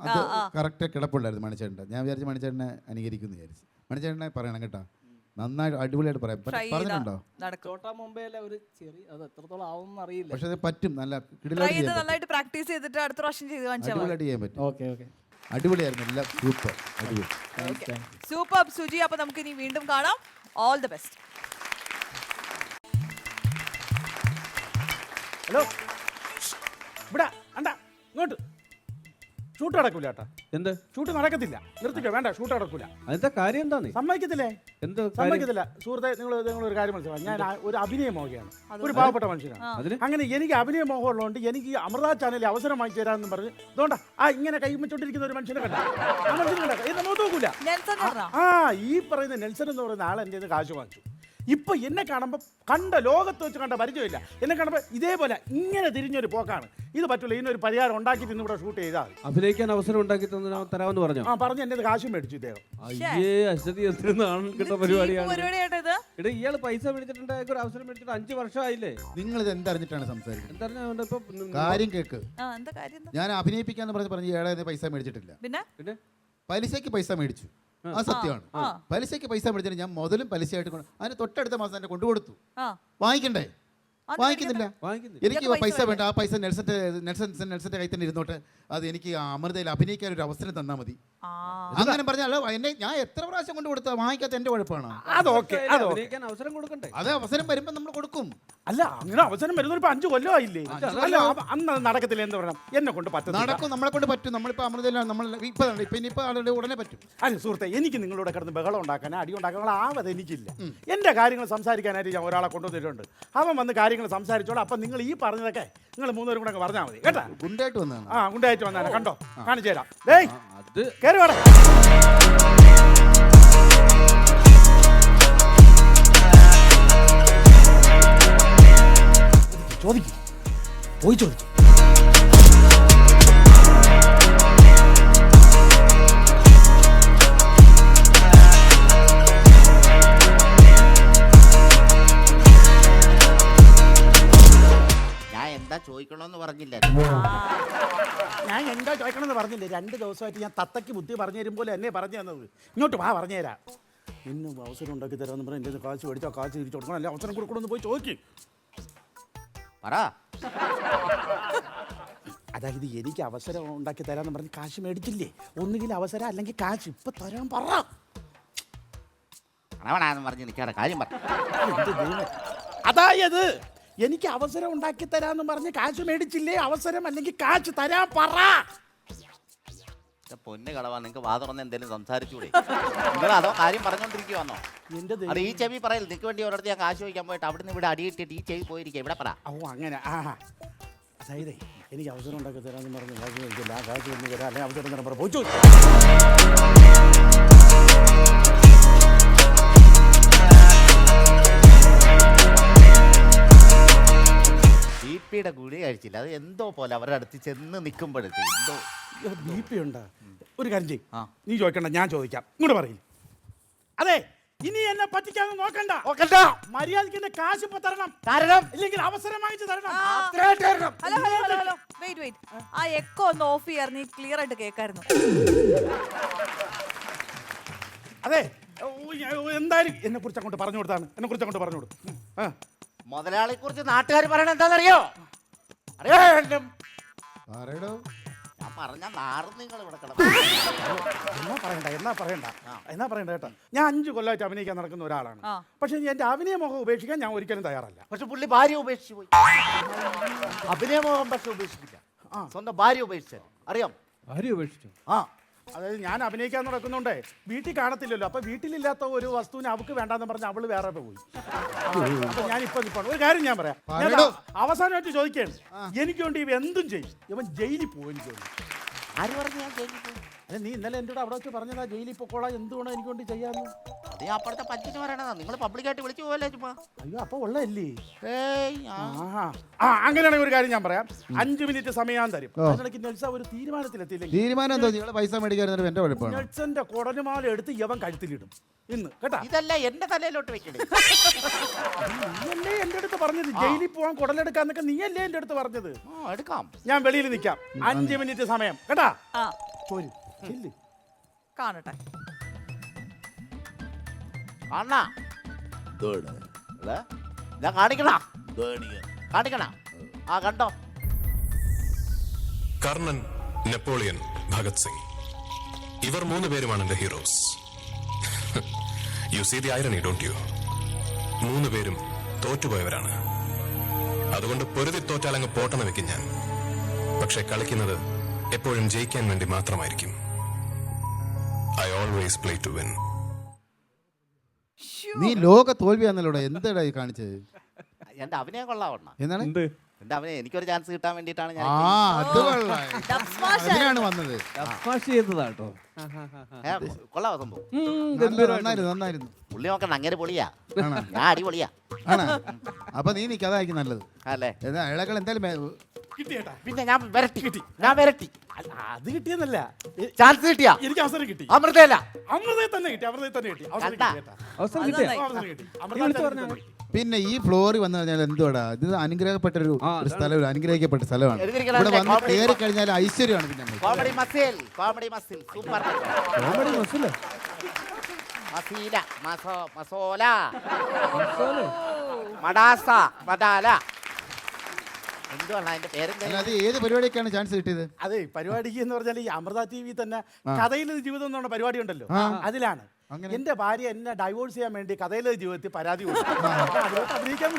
അത് കറക്റ്റ് കിടപ്പുണ്ടായിരുന്നു മണിച്ചേട്ടൻ്റെ. ഞാൻ വിചാരിച്ച മണിച്ചേട്ടനെ അനുകരിക്കുമെന്ന് വിചാരിച്ചു. മണിച്ചേട്ടനെ പറയണം കേട്ടോ, നന്നായിട്ട് അടിപൊളിയായിട്ട് പറയാം. പറഞ്ഞിട്ടുണ്ടോ? ചോട്ടാ മുംബൈയിലെ ഒരു ചെറിയ അത് എത്രത്തോളം ആവുമെന്ന് അറിയില്ല, പക്ഷെ അത് പറ്റും. നല്ല നന്നായിട്ട് പ്രാക്ടീസ് ചെയ്തിട്ട് അടുത്ത പ്രാവശ്യം ചെയ്ത് അടിപൊളിയായിട്ട് ചെയ്യാൻ പറ്റും. ഓക്കെ ഓക്കെ, അടിപൊളിയായിരുന്നു, എല്ലാം സൂപ്പർ, അടിപൊളി. സൂപ്പർ സുജി. അപ്പൊ നമുക്ക് ഇനി വീണ്ടും കാണാം. All the best. ഹലോ, ഇവിടെ അണ്ട ഇങ്ങോട്ട് ഷൂട്ട് നടക്കൂല ചേട്ടാ. എന്ത് ഷൂട്ട് നടക്കത്തില്ല. നിർത്തിക്കോ, വേണ്ട, ഷൂട്ട് നടക്കൂല. അതിന്റെ കാര്യം എന്താണ്? സമ്മതിക്കത്തില്ലേ? എന്ത് സമ്മതിക്കത്തില്ല. സുഹൃത്തെ, നിങ്ങൾ ഒരു കാര്യം മനസ്സിലാക്കാം. ഞാൻ ഒരു അഭിനയ മോഹയാണ്, ഒരു പാവപ്പെട്ട മനുഷ്യനാണ്. അങ്ങനെ എനിക്ക് അഭിനയ മോഹം ഉള്ളതുകൊണ്ട് എനിക്ക് അമൃത ചാനലിൽ അവസരം വാങ്ങിച്ചു തരാമെന്ന് പറഞ്ഞ് ഇതുകൊണ്ടാ ഇങ്ങനെ കൈമിച്ചോണ്ടിരിക്കുന്ന ഒരു മനുഷ്യനെ കണ്ട. ആ മനുഷ്യനെ കണ്ട എന്നെ നോക്കൂല. ഈ പറയുന്ന നെൽസൺ എന്ന് പറയുന്ന ആൾ എൻ്റെ കാശ് വാങ്ങിച്ചു. ഇപ്പൊ എന്നെ കാണുമ്പോൾ കണ്ട ലോകത്ത് വെച്ച് കണ്ട പരിചയമില്ല. എന്നെ കാണുമ്പോൾ ഇതേപോലെ ഇങ്ങനെ തിരിഞ്ഞൊരു പോക്കാണ്. ഇത് പറ്റില്ല, ഇതിനൊരു പരിഹാരം ഉണ്ടാക്കി തിന്ന് ഇവിടെ ഷൂട്ട് ചെയ്താൽ അഭിനയിക്കാൻ അവസരം ഉണ്ടാക്കി തരാമെന്ന് പറഞ്ഞു. പറഞ്ഞു എന്റെ കാശും മേടിച്ചു ഇദ്ദേഹം. അയ്യേ, അശ്വതി കിട്ട പരിപാടിയാണ്. ഇവിടെ ഇയാള് പൈസ മേടിച്ചിട്ടുണ്ട്, ഒരു അവസരം മേടിച്ചിട്ട് 5 വർഷമായില്ലേ? നിങ്ങൾ ഇത് എന്തറിഞ്ഞിട്ടാണ് സംസാരിക്കുന്നത്? എന്തറിഞ്ഞ കാര്യം കേക്ക്. ഞാൻ അഭിനയിപ്പിക്കാന്ന് പറഞ്ഞ് ഇയാളെ പൈസ മേടിച്ചിട്ടില്ല. പിന്നെ പലിശക്ക് പൈസ മേടിച്ചു, ആ സത്യമാണ്. പലിശക്ക് പൈസ മേടിച്ചിട്ട് ഞാൻ മുതലും പലിശയായിട്ട് അതിന് തൊട്ടടുത്ത മാസം എന്നെ കൊണ്ടുകൊടുത്തു. വാങ്ങിക്കണ്ടേ? വാങ്ങിക്കുന്നില്ല. എനിക്ക് പൈസ വേണ്ട. ആ പൈസ നെൽസന്റെ കയ്യിൽ തന്നെ ഇരുന്നോട്ടെ. അത് എനിക്ക് അമൃതയിൽ അഭിനയിക്കാൻ ഒരു അവസരം തന്നാൽ മതി. അങ്ങനെ പറഞ്ഞാൽ എന്നെ ഞാൻ എത്ര പ്രാവശ്യം കൊണ്ട് കൊടുത്ത വാങ്ങിക്കാത്ത എന്റെ കുഴപ്പമാണ്. അവസരം കൊടുക്കണ്ടേ? അത് അവസരം വരുമ്പോ നമ്മൾ കൊടുക്കും. അല്ല, അങ്ങനെ അവസരം വരുന്ന 5 കൊല്ലമായില്ലേ? അല്ല, അന്ന് നടക്കത്തില്ല എന്ന് പറയണം. എന്നെ കൊണ്ട് പറ്റും. നടക്കും, നമ്മളെ കൊണ്ട് പറ്റും. നമ്മളിപ്പോ അമൃതയിലാണ്. നമ്മൾ ഇപ്പൊ ആളുടെ ഉടനെ പറ്റും. അല്ല സുഹൃത്തെ, എനിക്ക് നിങ്ങളോട് കിടന്ന് ബഹളം ഉണ്ടാക്കാനോ അടി ഉണ്ടാക്കാനോ ആവത് എനിക്കില്ല. എന്റെ കാര്യങ്ങൾ സംസാരിക്കാനായിട്ട് ഞാൻ ഒരാളെ കൊണ്ടുവന്നിട്ടുണ്ട്. അവൻ വന്ന് കാര്യങ്ങൾ സംസാരിച്ചോളാം. അപ്പൊ നിങ്ങൾ ഈ പറഞ്ഞതൊക്കെ നിങ്ങൾ 3 പേരും കൂടെ പറഞ്ഞാൽ മതി കേട്ടാ. ഗുണ്ടായിട്ട് വന്നാണ്. ഗുണ്ടായിട്ട് വന്നാണ്. കണ്ടോ, കാണിച്ചു തരാം. കേറി വേണം. ചോദിക്കും, പോയി ചോദിക്കും. ചോദിക്കണമെന്ന് പറഞ്ഞില്ല. ഞാൻ എന്താ ചോദിക്കണമെന്ന് പറഞ്ഞില്ലേ? 2 ദിവസമായിട്ട് ഞാൻ തത്തയ്ക്ക് ബുദ്ധി പറഞ്ഞു തരും പോലെ എന്നെ പറഞ്ഞു തന്നത്. ഇങ്ങോട്ട് വാ, പറഞ്ഞു തരാം. ഇന്നും അവസരം ഉണ്ടാക്കി തരാമെന്ന് പറഞ്ഞാൽ എൻ്റെ കാശ് മേടിച്ചാൽ കാശ് തിരിച്ചു കൊടുക്കണം, അല്ലെ അവസരം കൊടുക്കണമെന്ന് പോയി ചോദിക്കും. പറ. അതായത് എനിക്ക് അവസരം ഉണ്ടാക്കി തരാമെന്ന് പറഞ്ഞ് കാശ് മേടിച്ചില്ലേ? ഒന്നുകിൽ അവസരം അല്ലെങ്കിൽ കാശ്. ഇപ്പൊ തരാൻ പറ. അണവണാന്ന് പറഞ്ഞ് നിൽക്കാതെ കാര്യം പറ. അതായത് എനിക്ക് അവസരം ഉണ്ടാക്കി തരാന്ന് പറഞ്ഞ് കാശ് മേടിച്ചില്ലേ? അവസരം അല്ലെങ്കിൽ കാശ് തരാൻ പറ. പൊന്ന് കളവാ, നിങ്ങൾക്ക് വാ തുറന്ന് എന്തെങ്കിലും സംസാരിച്ചൂടെ? നിങ്ങൾ അതോ കാര്യം പറഞ്ഞോണ്ടിരിക്കുവാന്നോ? അത് ഈ ചെവി പറയൽ. നിനക്ക് വേണ്ടി ഒരിടത്ത് ഞാൻ കാശ് ചോദിക്കാൻ പോയിട്ട് അവിടുന്ന് ഇവിടെ അടിയിട്ടിട്ട് ഈ ചെവി പോയിരിക്കുക. ഇവിടെ പറ. അങ്ങനെ. അതായത് എനിക്ക് അവസരം ഉണ്ടാക്കി തരാമെന്ന് പറഞ്ഞ് കാശ് മേടിച്ചില്ല. ആ കാശ് ഒന്ന് തരാം, അല്ലെങ്കിൽ അവസരം തരാൻ പറ. പോയി ബിപിയുടെ ഗുളി കഴിച്ചില്ല. അത് എന്തോ പോലെ അവരുടെ അടുത്ത് ചെന്ന് നിൽക്കുമ്പോഴത്തെ എന്തോ ബിപി ഉണ്ടാ. ഒരു കാര്യം ചെയ്യും, നീ ചോദിക്കണ്ട, ഞാൻ ചോദിക്കാം. ഇങ്ങോട്ട് പറയും. അതെ, ഇനി എന്നെ പറ്റിക്കാന്ന് നോക്കണ്ട. മര്യാദയ്ക്ക് എന്റെ കാശ് ഇപ്പൊ തരണം. ഇല്ലെങ്കിൽ അവസരം വാങ്ങിച്ചു തരണം. Hello, wait. ആ എക്കോ ഒന്ന് ഓഫ് ചെയ്യാറ്, ക്ലിയർ ആയിട്ട് കേൾക്കായിരുന്നു. അതെ, എന്തായാലും എന്നെ കുറിച്ച് അങ്ങോട്ട് പറഞ്ഞു കൊടുത്താണ്. എന്നെ കുറിച്ച് അങ്ങോട്ട് പറഞ്ഞു കൊടുക്കും. മുതലാളിയെ കുറിച്ച് നാട്ടുകാർ പറയണ എന്താണെന്നറിയോ? അറിയോ? ഞാൻ പറഞ്ഞ നാറും നിങ്ങൾ ഇവിടെ എന്നാ പറയണ്ട കേട്ടോ. ഞാൻ 5 കൊല്ലമായിട്ട് അഭിനയിക്കാൻ നടക്കുന്ന ഒരാളാണ്. പക്ഷെ എന്റെ അഭിനയമോഹം ഉപേക്ഷിക്കാൻ ഞാൻ ഒരിക്കലും തയ്യാറല്ല. പക്ഷെ പുള്ളി ഭാര്യ ഉപേക്ഷിച്ചു പോയി. അഭിനയമോഹം പക്ഷെ ഉപേക്ഷിക്കില്ല. സ്വന്തം ഭാര്യ ഉപേക്ഷിച്ചു. അറിയാം? ഭാര്യ ഉപേക്ഷിച്ചു? അതായത് ഞാൻ അഭിനയിക്കാൻ നടക്കുന്നുണ്ടേ വീട്ടിൽ കാണത്തില്ലല്ലോ. അപ്പൊ വീട്ടിലില്ലാത്ത ഒരു വസ്തുവിനെ അവൾക്ക് വേണ്ടാന്ന് പറഞ്ഞ് അവള് വേറെ പോയി. അപ്പൊ ഞാനിപ്പോ ഒരു കാര്യം ഞാൻ പറയാം. അവസാനമായിട്ട് ചോദിക്കുകയാണ്, എനിക്ക് വേണ്ടി ഇവ എന്തും ചെയ്യും. ഇവൻ ജയിലിൽ പോകും. ആര് പറഞ്ഞു ഞാൻ ജയിലിൽ പോകും? അല്ല, നീ ഇന്നലെ എൻ്റെ കൂടെ അവിടെ വെച്ച് പറഞ്ഞതാ ജയിലിൽ പൊക്കോളാം, എന്തുകൊണ്ടാണ് എനിക്ക് വേണ്ടി ചെയ്യാന്ന്. അത് ഞാൻ അപ്പുറത്തെ പഞ്ചിന് പറയണതാ. നിങ്ങൾ പബ്ലിക്കായിട്ട് വിളിച്ചു പോകല്ലേ ചുമ്മാ? അയ്യോ, അപ്പൊ ഉള്ളതല്ലേ. അങ്ങനെയാണെങ്കിൽ ഒരു കാര്യം ഞാൻ പറയാം. 5 മിനിറ്റ് സമയം തരും. അതിനിടയ്ക്ക് നെൽസ ഒരു തീരുമാനത്തിലെത്തിയില്ലെങ്കിൽ പൈസ മേടിക്കാൻ എന്റെ കുഴപ്പമാണ്. നെൽസന്റെ കുടലുമാല എടുത്ത് യവൻ കഴുത്തിലിടും ഇന്ന് കേട്ടാ. ഇതല്ല എന്റെ തലയിലോട്ട് വെക്കണേ. നീയല്ലേ എന്റെ അടുത്ത് പറഞ്ഞത് ജയിലിൽ പോവാൻ കുടലെടുക്കാന്നൊക്കെ? നീയല്ലേ എന്റെ അടുത്ത് പറഞ്ഞത്? എടുക്കാം. ഞാൻ വെളിയിൽ നിൽക്കാം. 5 മിനിറ്റ് സമയം കേട്ടാ. കാണട്ടെ. കാണിക്കണ. കണ്ടോ? കർണൻ, നെപ്പോളിയൻ, ഭഗത് സിംഗ്, ഇവർ 3 പേരുമാണ് എന്റെ heroes. You see the irony, don't you? 3 പേരും തോറ്റുപോയവരാണ്. അതുകൊണ്ട് പൊരുതി തോറ്റാലങ്ങ് പോട്ടെന്ന് വെക്കും ഞാൻ. പക്ഷെ കളിക്കുന്നത് എപ്പോഴും ജയിക്കാൻ വേണ്ടി മാത്രമായിരിക്കും. I always play to win. നീ ലോക തോൽവിയാന്നല്ലോടാ, എന്താടാ ഈ കാണിച്ചത്? എന്റെ അഭിനയം കൊള്ളാവണ്ണ. എന്താണ് എന്റെ അഭിനയം എനിക്കൊരു ചാൻസ് കിട്ടാൻ വേണ്ടിയിട്ടാണ് ഞാൻ അത് കൊള്ളാം. അതിനാണ് വന്നത്. ചെയ്തതാട്ടോ. കൊള്ളാവോ സംഭവം? നന്നായിരുന്നു. പുള്ളി നോക്കണ്ട, അങ്ങനെ പൊളിയാ. ഞാൻ അടിപൊളിയാ. ആണോ? അപ്പൊ നീ നിക്ക്, അതായിരിക്കും നല്ലത് അല്ലേ? ഇളകൾ എന്തായാലും കിട്ടിയേട്ടാ. പിന്നെ ഞാൻ വരട്ടി. അല്ല, അത് കിട്ടിയെന്നല്ല, ചാൻസ് കിട്ടിയാ എനിക്ക് അവസരം കിട്ടി. അമൃതയല്ല, അമൃതയെ തന്നെ കിട്ടി. അവസരം കണ്ടാ? കിട്ടി. അവസരം അവസരം കിട്ടി. പിന്നെ ഈ ഫ്ലോറിൽ വന്നു കഴിഞ്ഞാൽ എന്തുവാടാ, ഇത് അനുഗ്രഹപ്പെട്ട ഒരു സ്ഥലം, ഒരു അനുഗ്രഹിക്കപ്പെട്ട സ്ഥലമാണ്. ഇവിടെ വന്ന് കയറി കഴിഞ്ഞാൽ ഐശ്വര്യമാണ്. പിന്നെ കോമഡി മസിൽ സൂപ്പർ. മസീല മസോല മടാസ മടാല എന്തുവാണ് അതിന്റെ പേരെന്താ? അത് ഏത് പരിപാടിയൊക്കെയാണ് ചാൻസ് കിട്ടിയത്? അതെ, പരിപാടിക്ക് എന്ന് പറഞ്ഞാൽ ഈ അമൃത TV തന്നെ കഥയിലെ ജീവിതം എന്ന് പറഞ്ഞ പരിപാടി ഉണ്ടല്ലോ, അതിലാണ് എന്റെ ഭാര്യ എന്നെ ഡൈവോഴ്സ് ചെയ്യാൻ വേണ്ടി കഥയിലെ ജീവിതത്തിൽ പരാതി കൊടുത്തു. അഭിനയിക്കാൻ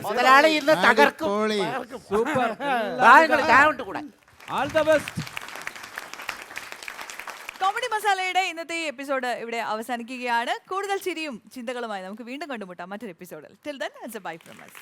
മുതലാളി ഇന്ന് തകർക്കും. Super. All the best. Comedy മസാലയുടെ ഇന്നത്തെ ഈ എപ്പിസോഡ് ഇവിടെ അവസാനിക്കുകയാണ്. കൂടുതൽ ചിരിയും ചിന്തകളുമായി നമുക്ക് വീണ്ടും കണ്ടുമുട്ടാം മറ്റൊരു എപ്പിസോഡിൽ. Till then, bye from us.